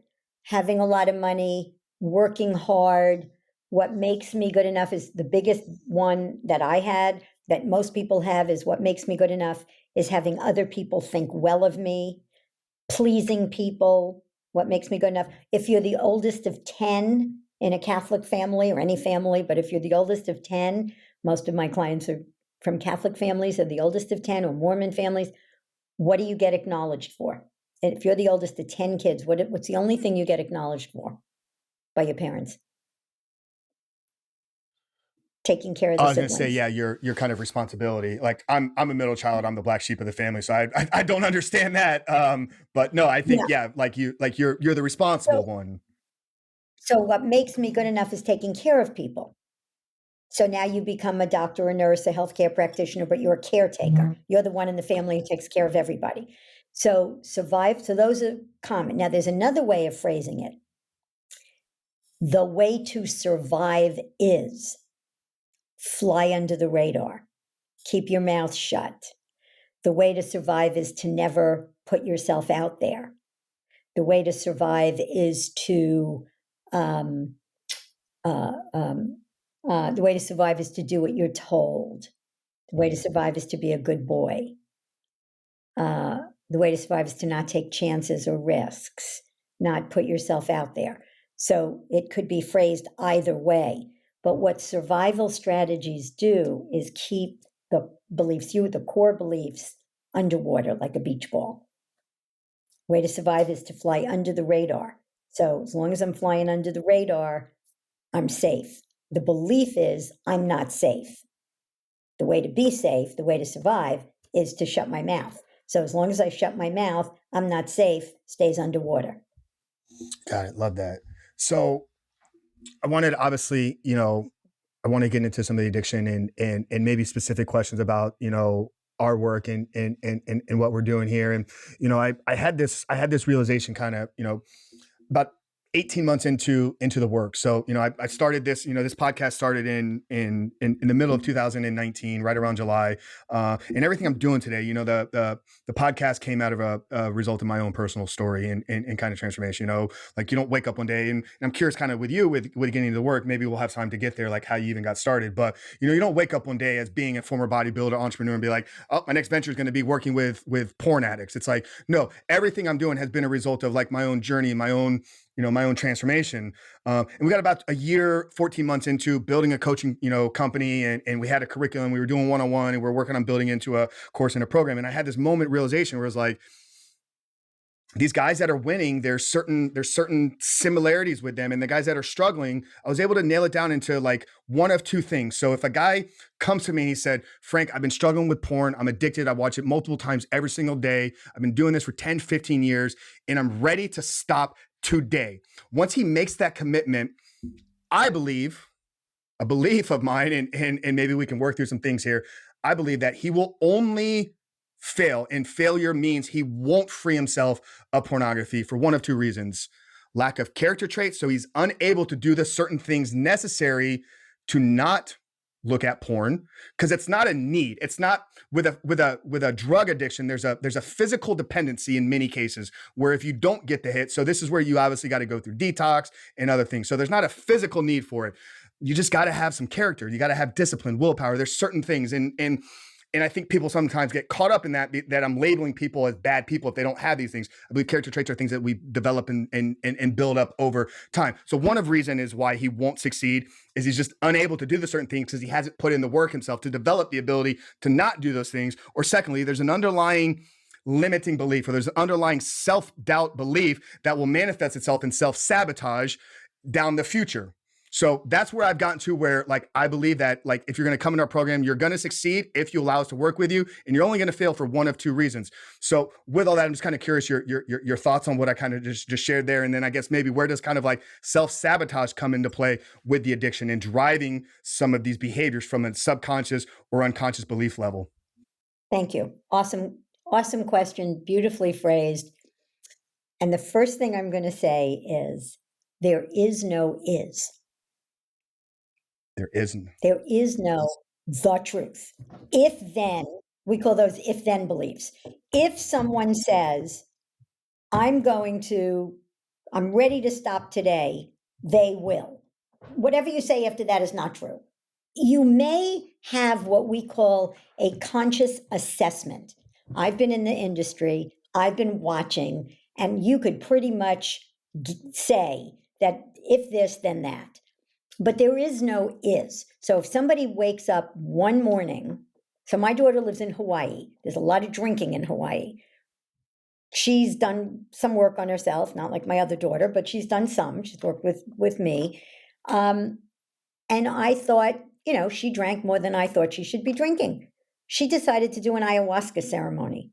having a lot of money, working hard. What makes me good enough is the biggest one that I had, that most people have, is what makes me good enough is having other people think well of me, pleasing people. What makes me good enough? If you're the oldest of 10 in a Catholic family, or any family, but if you're the oldest of 10, most of my clients are from Catholic families, or the oldest of 10, or Mormon families, what do you get acknowledged for? And if you're the oldest of 10 kids, what's the only thing you get acknowledged for by your parents? Taking care of the siblings. I was going to say, yeah, your kind of responsibility. Like I'm a middle child. I'm the black sheep of the family, so I don't understand that. But no, I think like you're the responsible one. So what makes me good enough is taking care of people. So now you become a doctor, a nurse, a healthcare practitioner, but you're a caretaker. Mm-hmm. You're the one in the family who takes care of everybody. So survive. So those are common. Now there's another way of phrasing it. The way to survive is fly under the radar. Keep your mouth shut. The way to survive is to never put yourself out there. The way to survive is to the way to survive is to do what you're told. The way to survive is to be a good boy. The way to survive is to not take chances or risks, not put yourself out there. So it could be phrased either way. But what survival strategies do is keep the beliefs, the core beliefs, underwater like a beach ball. Way to survive is to fly under the radar. So as long as I'm flying under the radar, I'm safe. The belief is I'm not safe. The way to be safe, the way to survive, is to shut my mouth. So as long as I shut my mouth, I'm not safe, stays underwater. Got it. Love that. So I wanted, obviously, I want to get into some of the addiction and maybe specific questions about, our work and what we're doing here. And, I had this realization kind of, about 18 months into the work. So, I started this, this podcast started in the middle of 2019, right around July. And everything I'm doing today, the podcast came out of a result of my own personal story and kind of transformation. Like you don't wake up one day, and I'm curious kind of with you, with getting into the work, maybe we'll have time to get there, like how you even got started. But, you don't wake up one day as being a former bodybuilder, entrepreneur, and be like, oh, my next venture is going to be working with porn addicts. It's like, no, everything I'm doing has been a result of like my own journey, my own transformation. And we got about a year, 14 months into building a coaching, company. And we had a curriculum. We were doing one-on-one, and we we're working on building into a course and a program. And I had this moment realization where it was like, these guys that are winning, there's certain similarities with them. And the guys that are struggling, I was able to nail it down into like one of two things. So if a guy comes to me and he said, Frank, I've been struggling with porn. I'm addicted. I watch it multiple times every single day. I've been doing this for 10, 15 years, and I'm ready to stop today. Once he makes that commitment, I believe, a belief of mine, and maybe we can work through some things here. I believe that he will only fail, and failure means he won't free himself of pornography for one of two reasons: lack of character traits. So he's unable to do the certain things necessary to not look at porn, because it's not a need. It's not with a drug addiction. There's a physical dependency in many cases where if you don't get the hit, so this is where you obviously got to go through detox and other things. So there's not a physical need for it. You just got to have some character. You got to have discipline, willpower. There's certain things, and I think people sometimes get caught up in that I'm labeling people as bad people if they don't have these things. I believe character traits are things that we develop and build up over time. So one of the reason is why he won't succeed is he's just unable to do the certain things because he hasn't put in the work himself to develop the ability to not do those things. Or secondly, there's an underlying limiting belief, or there's an underlying self-doubt belief that will manifest itself in self-sabotage down the future. So that's where I've gotten to where, like, I believe that, like, if you're going to come into our program, you're going to succeed if you allow us to work with you, and you're only going to fail for one of two reasons. So with all that, I'm just kind of curious your thoughts on what I kind of just shared there. And then I guess maybe where does kind of like self-sabotage come into play with the addiction and driving some of these behaviors from a subconscious or unconscious belief level? Thank you. Awesome question. Beautifully phrased. And the first thing I'm going to say is there is no is. There isn't. There is no the truth. If then, we call those if then beliefs. If someone says, I'm ready to stop today, they will. Whatever you say after that is not true. You may have what we call a conscious assessment. I've been in the industry, I've been watching, and you could pretty much say that if this, then that. But there is no is. So if somebody wakes up one morning, so my daughter lives in Hawaii. There's a lot of drinking in Hawaii. She's done some work on herself, not like my other daughter, but she's done some. She's worked with me. And I thought, she drank more than I thought she should be drinking. She decided to do an ayahuasca ceremony.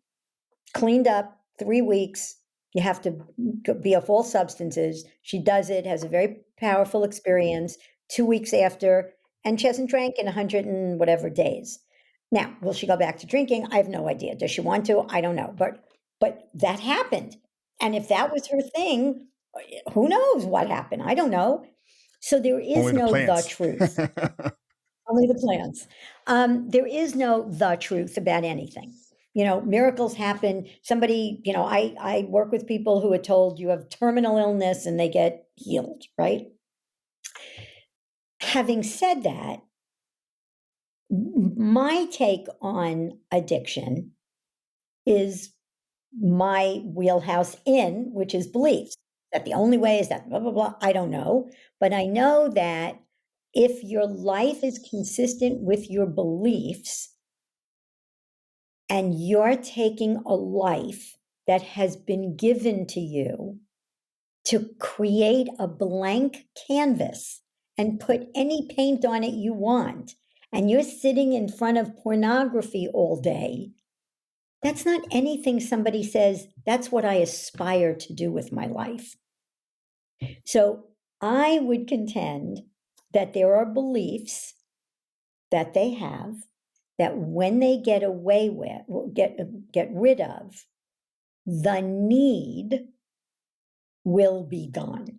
Cleaned up 3 weeks. You have to be off all substances. She does it, has a very powerful experience. 2 weeks after, and she hasn't drank in 100 and whatever days. Now, will she go back to drinking? I have no idea. Does she want to? I don't know. But that happened. And if that was her thing, who knows what happened? I don't know. So there is no the truth. Only the plants. There is no the truth about anything. Miracles happen. Somebody, I work with people who are told you have terminal illness and they get healed, right? Having said that, my take on addiction is my wheelhouse which is beliefs. That the only way is that blah, blah, blah. I don't know. But I know that if your life is consistent with your beliefs and you're taking a life that has been given to you to create a blank canvas and put any paint on it you want, and you're sitting in front of pornography all day, that's not anything somebody says, that's what I aspire to do with my life. So I would contend that there are beliefs that they have that when they get away with, get rid of, the need will be gone.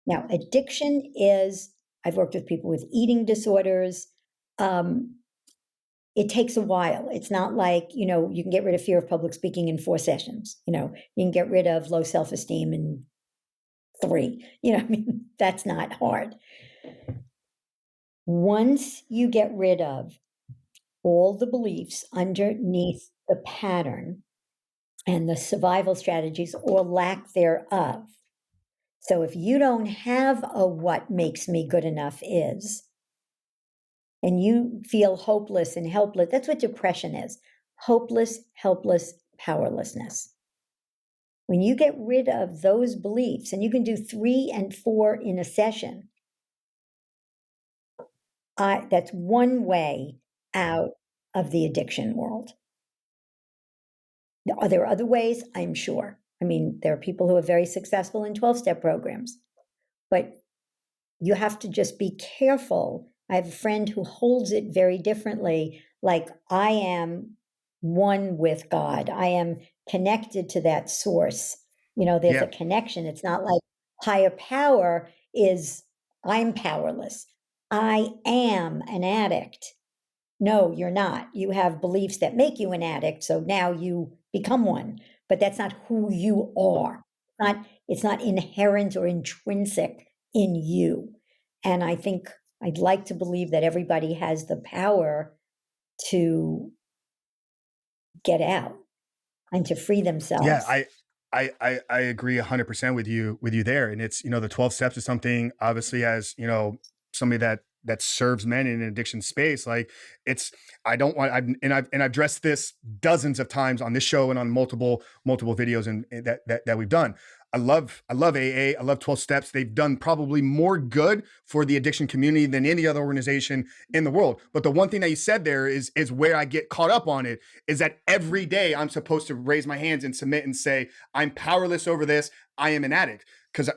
Now, addiction is, I've worked with people with eating disorders. It takes a while. It's not like, you can get rid of fear of public speaking in 4 sessions. You can get rid of low self-esteem in 3. That's not hard. Once you get rid of all the beliefs underneath the pattern and the survival strategies or lack thereof. So if you don't have a what makes me good enough is, and you feel hopeless and helpless, that's what depression is. Hopeless, helpless, powerlessness. When you get rid of those beliefs, and you can do 3 and 4 in a session, that's one way out of the addiction world. Are there other ways? I'm sure. There are people who are very successful in 12-step programs, but you have to just be careful. I have a friend who holds it very differently, like I am one with God. I am connected to that source. There's a connection. It's not like higher power is I'm powerless. I am an addict. No, you're not. You have beliefs that make you an addict, so now you become one, but that's not who you are. It's not inherent or intrinsic in you. And I think I'd like to believe that everybody has the power to get out and to free Yeah, themselves. I agree 100% with you there. And it's, the 12 steps is something, obviously, as, somebody that serves men in an addiction space. Like, it's, I don't want, I've addressed this dozens of times on this show and on multiple videos and that we've done. I love AA. I love 12 steps. They've done probably more good for the addiction community than any other organization in the world. But the one thing that you said there is where I get caught up on it, is that every day I'm supposed to raise my hands and submit and say, I'm powerless over this. I am an addict. Because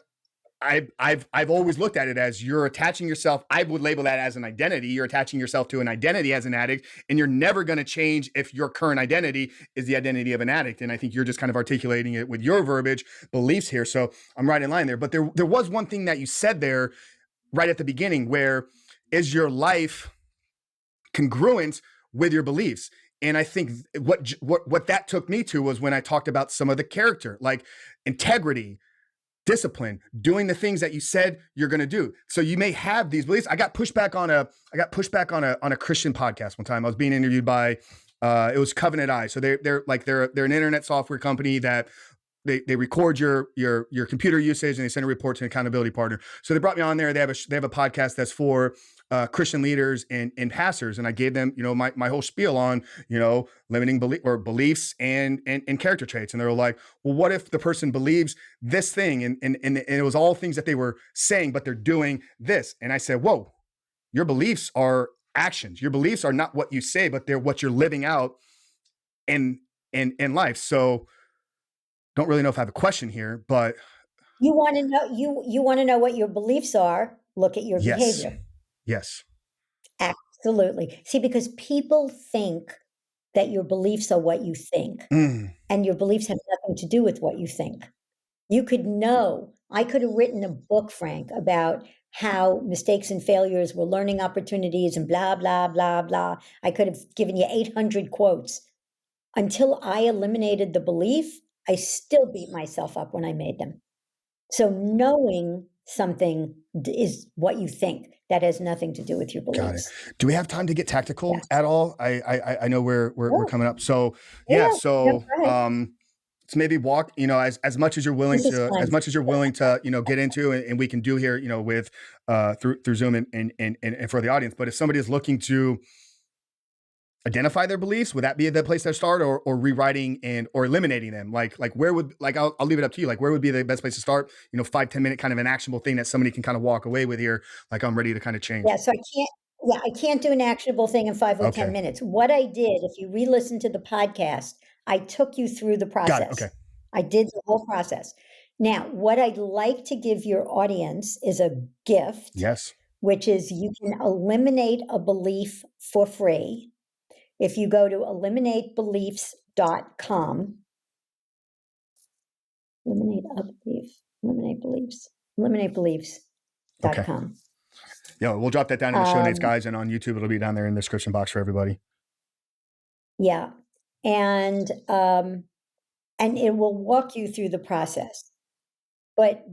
I've always looked at it as, you're attaching yourself. I would label that as an identity. You're attaching yourself to an identity as an addict, and you're never going to change if your current identity is the identity of an addict. And I think you're just kind of articulating it with your verbiage, beliefs here. So I'm right in line there. But there was one thing that you said there right at the beginning, where is your life congruent with your beliefs? And I think what that took me to was when I talked about some of the character, like integrity, discipline, doing the things that you said you're going to do. So you may have these beliefs. I got pushed back on a Christian podcast one time. I was being interviewed by it was Covenant Eye. So they're an internet software company that they record your computer usage, and they send a report to an accountability partner. So they brought me on there. They have a podcast that's for Christian leaders and pastors, and I gave them my whole spiel on limiting beliefs and character traits. And they were like, well, what if the person believes this thing, and it was all things that they were saying, but they're doing this. And I said, whoa, your beliefs are actions. Your beliefs are not what you say, but they're what you're living out in life. So don't really know if I have a question here, but You want to know you want to know what your beliefs are, look at your yes, behavior. yes. Absolutely. See, because people think that your beliefs are what you think, Mm, and your beliefs have nothing to do with what you think. You could know, I could have written a book, Frank, about how mistakes and failures were learning opportunities and blah, blah, blah, blah. I could have given you 800 quotes. Until I eliminated the belief, I still beat myself up when I made them. So knowing something is what you think. That has nothing to do with your got it. beliefs. Do we have time to get tactical Yes. at all? I know we're Oh, coming up. So yeah, yeah. No, so go ahead. let's maybe walk, as much as you're willing This is to, fun. get into, and we can do here, with through Zoom and for the audience. But if somebody is looking to identify their beliefs, would that be the place to start, or rewriting or eliminating them? Like where would, I'll leave it up to you. Like, where would be the best place to start? 5-10 minute kind of an actionable thing that somebody can kind of walk away with here. Like, I'm ready to kind of change. Yeah, so I can't do an actionable thing in 5 or 10 Okay. minutes. What I did, if you re-listen to the podcast, I took you through the Got it. process. Okay. I did the whole process. Now, what I'd like to give your audience is a gift, Yes. which is you can eliminate a belief for free. If you go to eliminatebeliefs.com, Okay. eliminatebeliefs.com. Yeah, we'll drop that down in the show notes, guys, and on YouTube it'll be down there in the description box for everybody. Yeah. And it will walk you through the process. But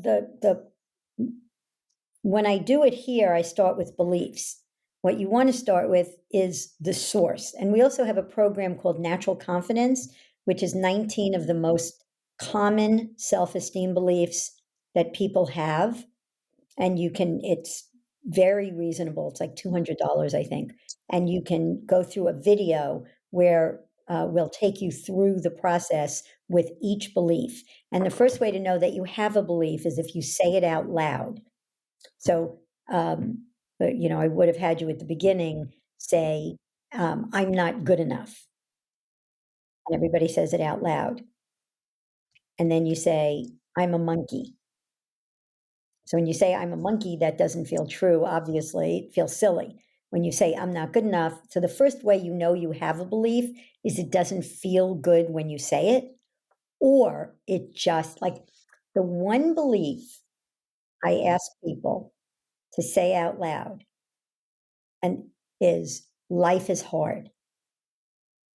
when I do it here, I start with beliefs. What you want to start with is the source. And we also have a program called Natural Confidence, which is 19 of the most common self-esteem beliefs that people have. And it's very reasonable. It's like $200, I think. And you can go through a video where we'll take you through the process with each belief. And the first way to know that you have a belief is if you say it out loud. So, I would have had you at the beginning say, I'm not good enough. And everybody says it out loud. And then you say, I'm a monkey. So when you say I'm a monkey, that doesn't feel true, obviously, it feels silly. When you say I'm not good enough, so the first way you know you have a belief is it doesn't feel good when you say it, or it just like the one belief I ask people to say out loud and is life is hard.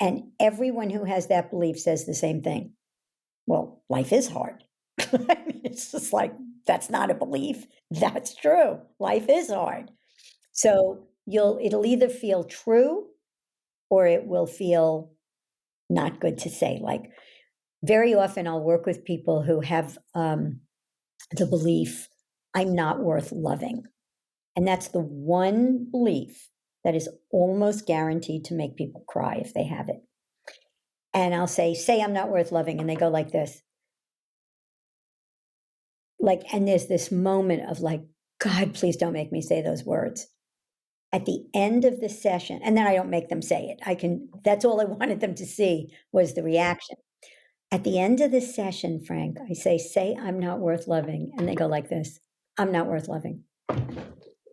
And everyone who has that belief says the same thing. Well, life is hard. I mean, it's just like, that's not a belief. That's true. Life is hard. So it'll either feel true or it will feel not good to say. Like, very often I'll work with people who have the belief, I'm not worth loving. And that's the one belief that is almost guaranteed to make people cry if they have it. And I'll say I'm not worth loving. And they go like this. Like, and there's this moment of like, God, please don't make me say those words. At the end of the session, and then I don't make them say it. That's all I wanted them to see was the reaction. At the end of the session, Frank, I say I'm not worth loving. And they go like this, I'm not worth loving.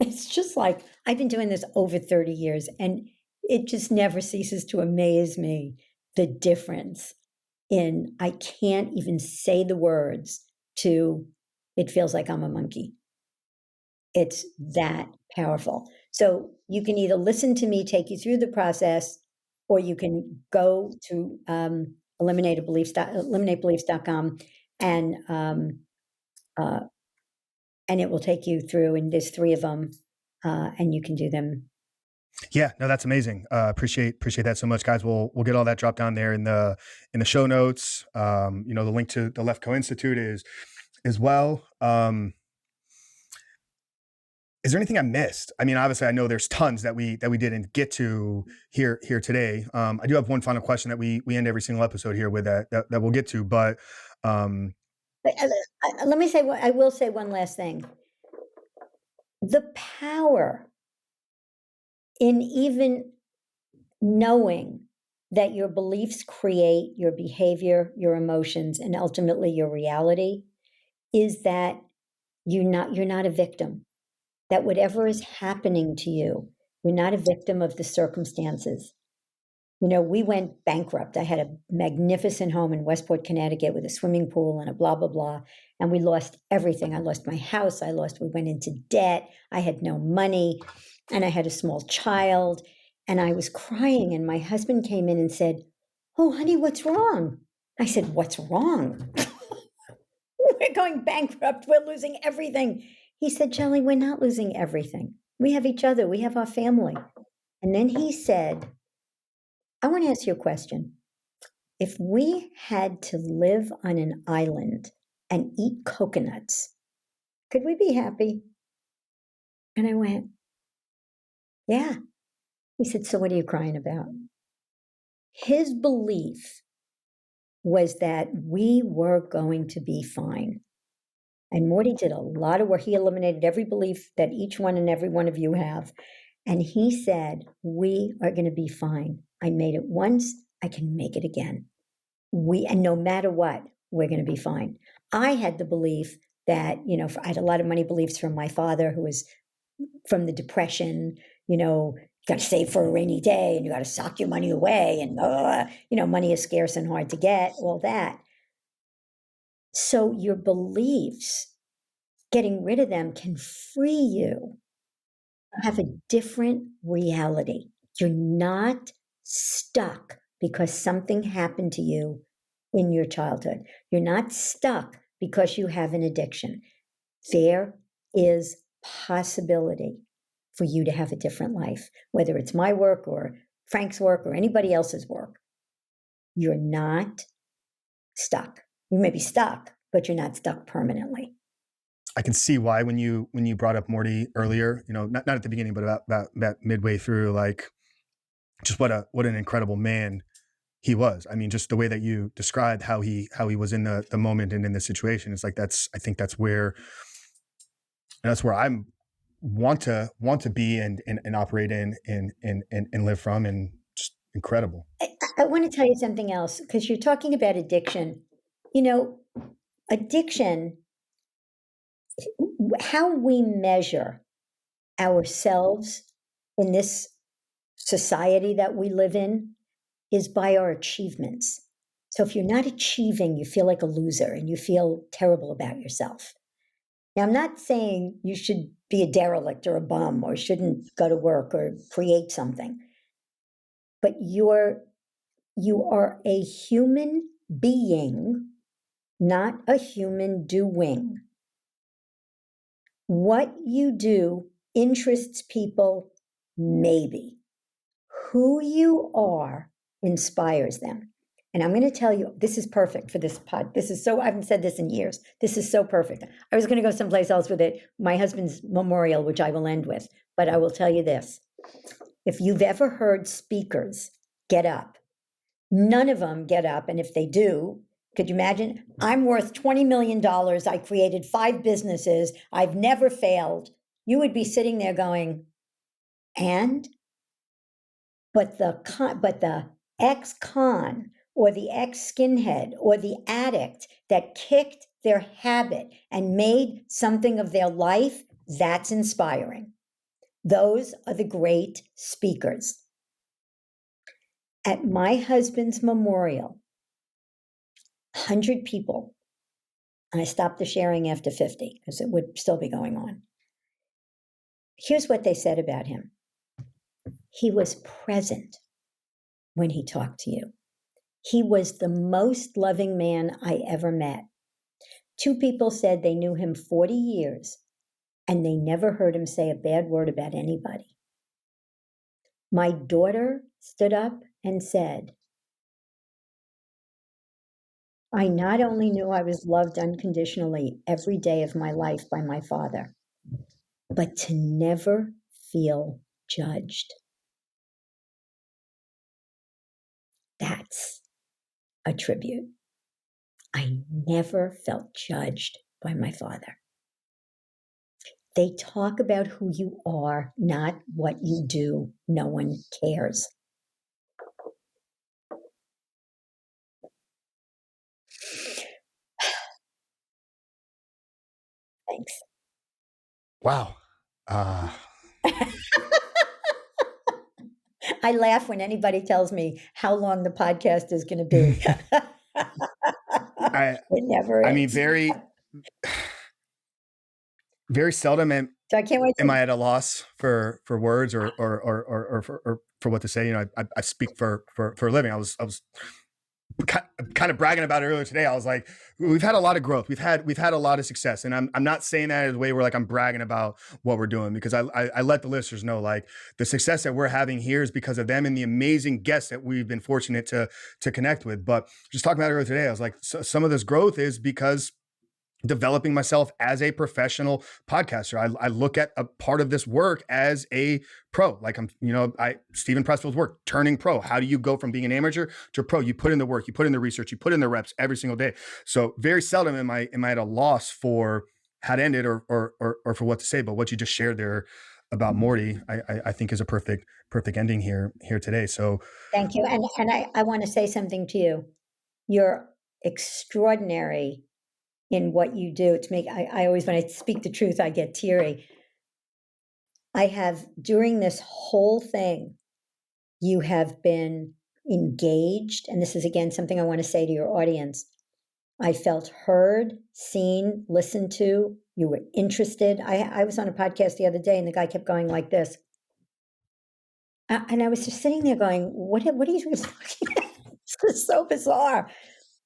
It's just like, I've been doing this over 30 years and it just never ceases to amaze me, the difference in, I can't even say the words to, it feels like I'm a monkey. It's that powerful. So you can either listen to me take you through the process, or you can go to eliminatebeliefs.com and it will take you through, and there's 3 of them, and you can do them. Yeah, no, that's amazing. Appreciate that so much, guys. We'll get all that dropped down there in the show notes. The link to the Lefkoe Institute is as well. Is there anything I missed? I mean, obviously, I know there's tons that we didn't get to here today. I do have one final question that we end every single episode here with that we'll get to. But let me say, I will say one last thing. The power in even knowing that your beliefs create your behavior, your emotions, and ultimately your reality is that you're not a victim. That whatever is happening to you, you're not a victim of the circumstances. We went bankrupt. I had a magnificent home in Westport, Connecticut with a swimming pool and a blah, blah, blah. And we lost everything. I lost my house. We went into debt. I had no money and I had a small child and I was crying. And my husband came in and said, "Oh, honey, what's wrong?" I said, "What's wrong?" We're going bankrupt. We're losing everything. He said, "Shelly, we're not losing everything. We have each other. We have our family." And then he said, "I want to ask you a question. If we had to live on an island and eat coconuts, could we be happy?" And I went, "Yeah." He said, "So what are you crying about?" His belief was that we were going to be fine. And Morty did a lot of work. He eliminated every belief that each one and every one of you have. And he said, we are going to be fine. I made it once, I can make it again. And no matter what, we're going to be fine. I had the belief that, I had a lot of money beliefs from my father, who was from the Depression, you got to save for a rainy day and you got to sock your money away and, money is scarce and hard to get, all that. So your beliefs, getting rid of them can free you to have a different reality. You're not stuck because something happened to you in your childhood. You're not stuck because you have an addiction. There is possibility for you to have a different life, whether it's my work or Frank's work or anybody else's work. You're not stuck. You may be stuck, but you're not stuck permanently. I can see why when you brought up Morty earlier, not at the beginning, but about midway through, like just what an incredible man he was. I mean, just the way that you described how he was in the moment and in the situation. It's like, I think that's where I'm want to be and operate in and live from, and just incredible. I want to tell you something else, because you're talking about addiction. Addiction, how we measure ourselves in this society that we live in is by our achievements. So if you're not achieving, you feel like a loser and you feel terrible about yourself. Now, I'm not saying you should be a derelict or a bum or shouldn't go to work or create something. But you are a human being, not a human doing. What you do interests people, maybe. Who you are inspires them. And I'm going to tell you, this is perfect for this pod. This is so, I haven't said this in years. This is so perfect. I was going to go someplace else with it, my husband's memorial, which I will end with. But I will tell you this. If you've ever heard speakers get up, none of them get up. And if they do, could you imagine? I'm worth $20 million. I created 5 businesses. I've never failed. You would be sitting there going, and? But the ex-con or the ex-skinhead or the addict that kicked their habit and made something of their life, that's inspiring. Those are the great speakers. At my husband's memorial, 100 people, and I stopped the sharing after 50 because it would still be going on. Here's what they said about him. He was present when he talked to you. He was the most loving man I ever met. 2 people said they knew him 40 years and they never heard him say a bad word about anybody. My daughter stood up and said, I not only knew I was loved unconditionally every day of my life by my father, but to never feel judged. That's a tribute. I never felt judged by my father. They talk about who you are, not what you do. No one cares. Thanks. Wow. I laugh when anybody tells me how long the podcast is going to be. It never is. I mean, very, very seldom so I can't wait am I at a loss for words or for what to say. You know, I speak for a living. I was kind of bragging about it earlier today. I was like, we've had a lot of growth. We've had a lot of success. And I'm not saying that in a way where like I'm bragging about what we're doing, because I let the listeners know like the success that we're having here is because of them and the amazing guests that we've been fortunate to connect with. But just talking about it earlier today, I was like, some of this growth is because developing myself as a professional podcaster. I look at a part of this work as a pro. Like Stephen Pressfield's work, turning pro. How do you go from being an amateur to a pro? You put in the work, you put in the research, you put in the reps every single day. So very seldom am I at a loss for how to end it or for what to say. But what you just shared there about Morty, I think is a perfect ending here today. So thank you. And I want to say something to you. You're extraordinary in what you do. To make, I always, when I speak the truth, I get teary. I have, during this whole thing, you have been engaged. And this is, again, something I want to say to your audience. I felt heard, seen, listened to. You were interested. I was on a podcast the other day and the guy kept going like this. And I was just sitting there going, what are you talking about? This is so bizarre.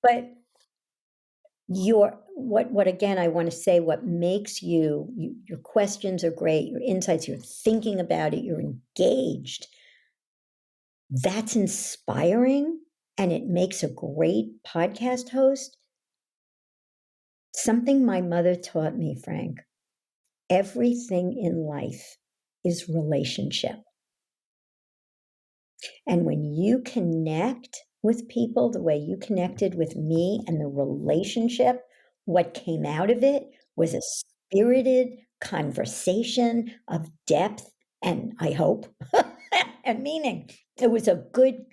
But what again, I want to say, what makes your questions are great, your insights, you're thinking about it, you're engaged. That's inspiring, and it makes a great podcast host. Something my mother taught me, Frank, everything in life is relationship. And when you connect with people the way you connected with me and the relationship, what came out of it was a spirited conversation of depth and, I hope, and meaning. It was a good,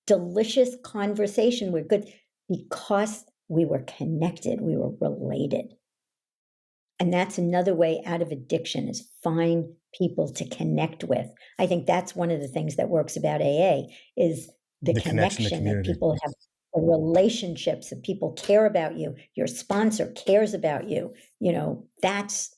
delicious conversation. We're good because we were connected, we were related. And that's another way out of addiction, is find people to connect with. I think that's one of the things that works about AA is the connection that people have, the relationships that people care about you. Your sponsor cares about you. You know, that's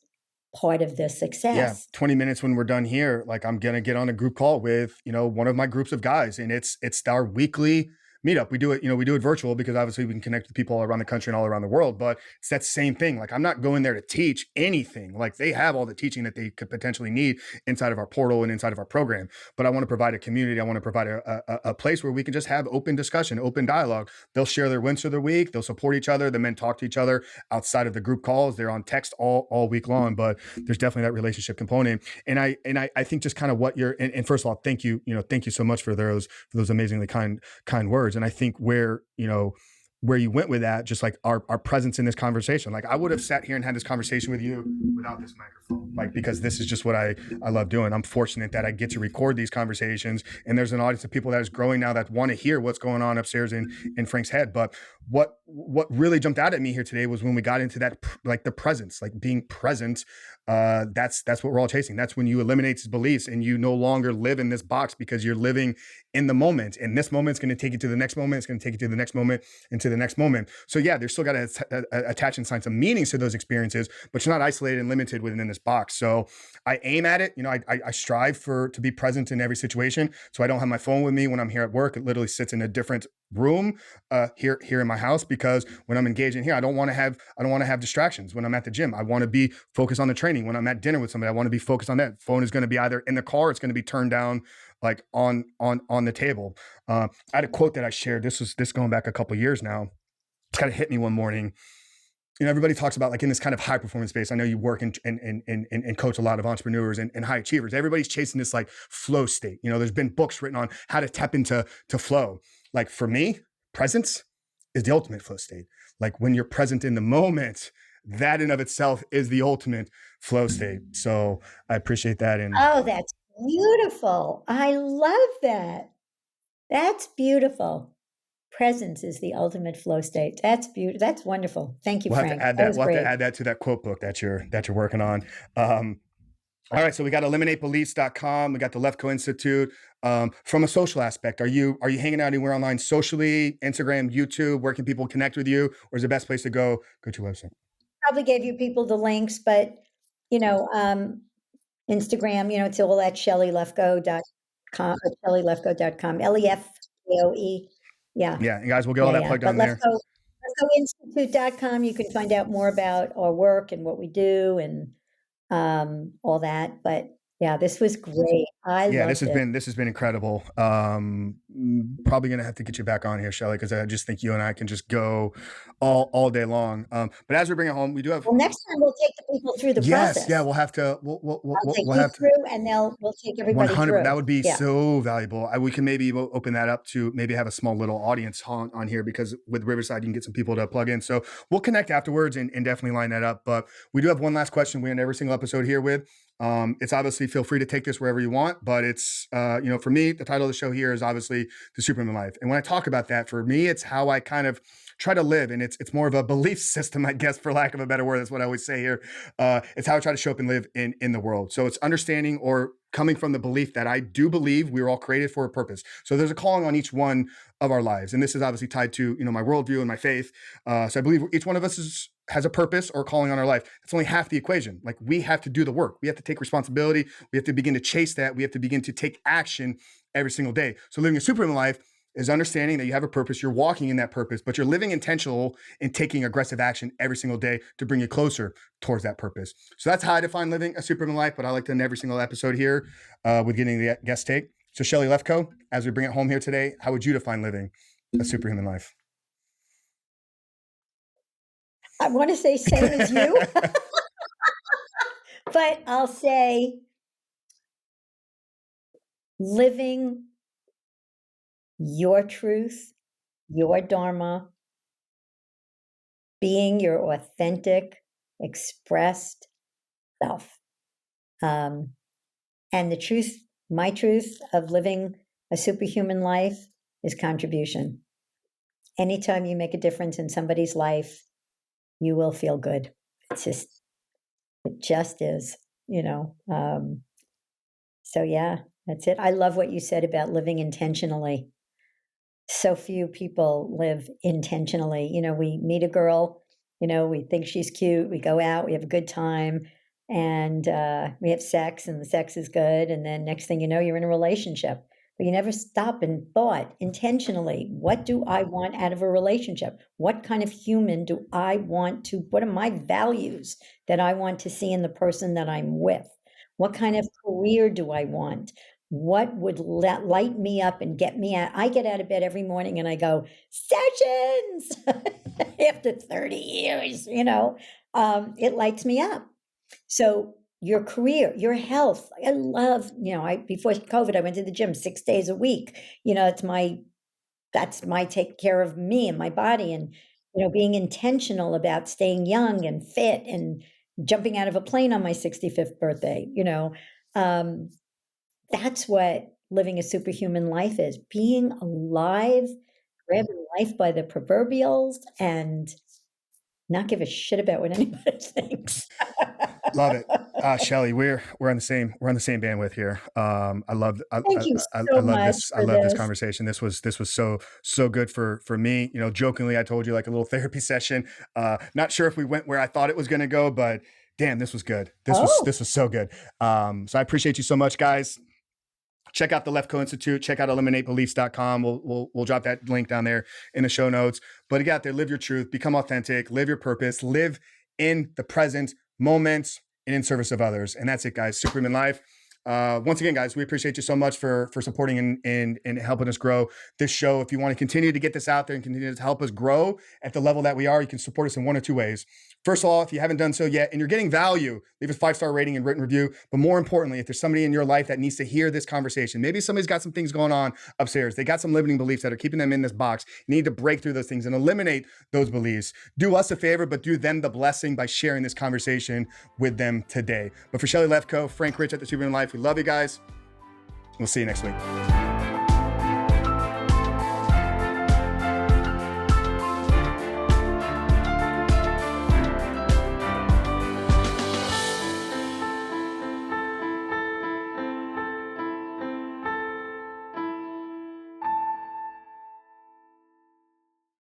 part of the Yeah, success. 20 minutes when we're done here, like I'm gonna get on a group call with, one of my groups of guys, and it's our weekly meetup. We do it, we do it virtual because obviously we can connect with people all around the country and all around the world, but it's that same thing. Like I'm not going there to teach anything. Like they have all the teaching that they could potentially need inside of our portal and inside of our program. But I want to provide a community. I want to provide a place where we can just have open discussion, open dialogue. They'll share their wins for their week. They'll support each other. The men talk to each other outside of the group calls. They're on text all week long, but there's definitely that relationship component. And I think just kind of what you're, and first of all, thank you so much for those amazingly kind words. And I think where you went with that, just like our presence in this conversation, like I would have sat here and had this conversation with you without this microphone, like, because this is just what I love doing. I'm fortunate that I get to record these conversations, and there's an audience of people that is growing now that want to hear what's going on upstairs in Frank's head. But what really jumped out at me here today was when we got into that, like the presence, like being present. That's what we're all chasing. That's when you eliminate these beliefs and you no longer live in this box, because you're living in the moment. And this moment is going to take you to the next moment. It's going to take you to the next moment and to the next moment. So yeah, there's still got to attach and assign some meanings to those experiences, but you're not isolated and limited within this box. So I aim at it. I strive to be present in every situation. So I don't have my phone with me when I'm here at work. It literally sits in a different room here in my house, because when I'm engaged in here, I don't want to have distractions. When I'm at the gym, I want to be focused on the training. When I'm at dinner with somebody, I want to be focused on that. Phone is going to be either in the car, it's going to be turned down, like on the table. I had a quote that I shared. This going back a couple years now. It's kind of hit me one morning. Everybody talks about, like, in this kind of high performance space. I know you work and coach a lot of entrepreneurs and high achievers. Everybody's chasing this like flow state. There's been books written on how to tap into flow. Like for me, presence is the ultimate flow state. Like when you're present in the moment, that in of itself is the ultimate flow state. So I appreciate that. And oh, that's beautiful. I love that. That's beautiful. Presence is the ultimate flow state. That's beautiful. That's wonderful. Thank you, we'll Frank. have to add that. We'll have to add that to that quote book that you're working on. All right, so we got eliminatebeliefs.com. We got the Lefkoe Institute. From a social aspect, are you hanging out anywhere online socially? Instagram, YouTube? Where can people connect with you? Or is the best place to go to your website? Probably gave you people the links, but Instagram, it's all at shellylefkoe.com, shellylefkoe.com, Lefkoe. Yeah. Yeah, and guys, we'll get all that plugged But on there. LefkoeInstitute.com, you can find out more about our work and what we do and all that. But yeah, this was great. This has been incredible. Probably gonna have to get you back on here, Shelly, because I just think you and I can just go all day long. But as we bring it home, we do have. Well, next time we'll take the people through the process. Yeah, we'll have to. We'll have through, and we'll take everybody 100. Through. That would be so valuable. We can maybe open that up to maybe have a small little audience on here, because with Riverside you can get some people to plug in. So we'll connect afterwards and definitely line that up. But we do have one last question we end every single episode here with. It's obviously, feel free to take this wherever you want, but it's, for me, the title of the show here is obviously the Superhuman Life. And when I talk about that, for me, it's how I kind of try to live. And it's more of a belief system, I guess, for lack of a better word. That's what I always say here. It's how I try to show up and live in the world. So it's understanding or coming from the belief that I do believe we were all created for a purpose. So there's a calling on each one of our lives. And this is obviously tied to, my worldview and my faith. So I believe each one of us has a purpose or calling on our life. It's only half the equation. Like, we have to do the work. We have to take responsibility. We have to begin to chase that. We have to begin to take action every single day. So living a superhuman life is understanding that you have a purpose, you're walking in that purpose, but you're living intentional and taking aggressive action every single day to bring you closer towards that purpose. So that's how I define living a superhuman life, but I like to end every single episode here with getting the guest take. So Shelly Lefkoe, as we bring it home here today, how would you define living a superhuman life? I want to say same as you, but I'll say living your truth, your dharma, being your authentic, expressed self. And the truth, my truth of living a superhuman life is contribution. Anytime you make a difference in somebody's life, you will feel good. It just is, so yeah, that's it. I love what you said about living intentionally. So few people live intentionally. We meet a girl, we think she's cute. We go out, we have a good time. and we have sex, and the sex is good, and then next thing you know, you're in a relationship. But you never stop and thought intentionally, what do I want out of a relationship? What kind of human do I want to, what are my values that I want to see in the person that I'm with? What kind of career do I want? What would light me up and get me out? I get out of bed every morning and I go, sessions after 30 years, it lights me up. So your career, your health. I love, before COVID, I went to the gym 6 days a week. That's my take care of me and my body, and, being intentional about staying young and fit and jumping out of a plane on my 65th birthday. That's what living a superhuman life is, being alive, grabbing life by the proverbials, and not give a shit about what anybody thinks. Love it. Shelly, we're on the same bandwidth here. I love Thank you I so love much this. I for love this this. conversation. This was so good for me. Jokingly, I told you, like a little therapy session. Not sure if we went where I thought it was going to go, but damn, this was good. This was so good. So I appreciate you so much, guys. Check out the Lefkoe Institute. Check out eliminatebeliefs.com. We'll drop that link down there in the show notes. But get out there, live your truth, become authentic, live your purpose, live in the present moment and in service of others. And that's it, guys. Superhuman life. Once again, guys, we appreciate you so much for supporting and helping us grow this show. If you want to continue to get this out there and continue to help us grow at the level that we are, you can support us in one or two ways. First of all, if you haven't done so yet and you're getting value, leave a 5-star rating and written review. But more importantly, if there's somebody in your life that needs to hear this conversation, maybe somebody's got some things going on upstairs. They got some limiting beliefs that are keeping them in this box. You need to break through those things and eliminate those beliefs. Do us a favor, but do them the blessing by sharing this conversation with them today. But for Shelly Lefkoe, Frank Rich at The Superhuman Life, we love you guys. We'll see you next week.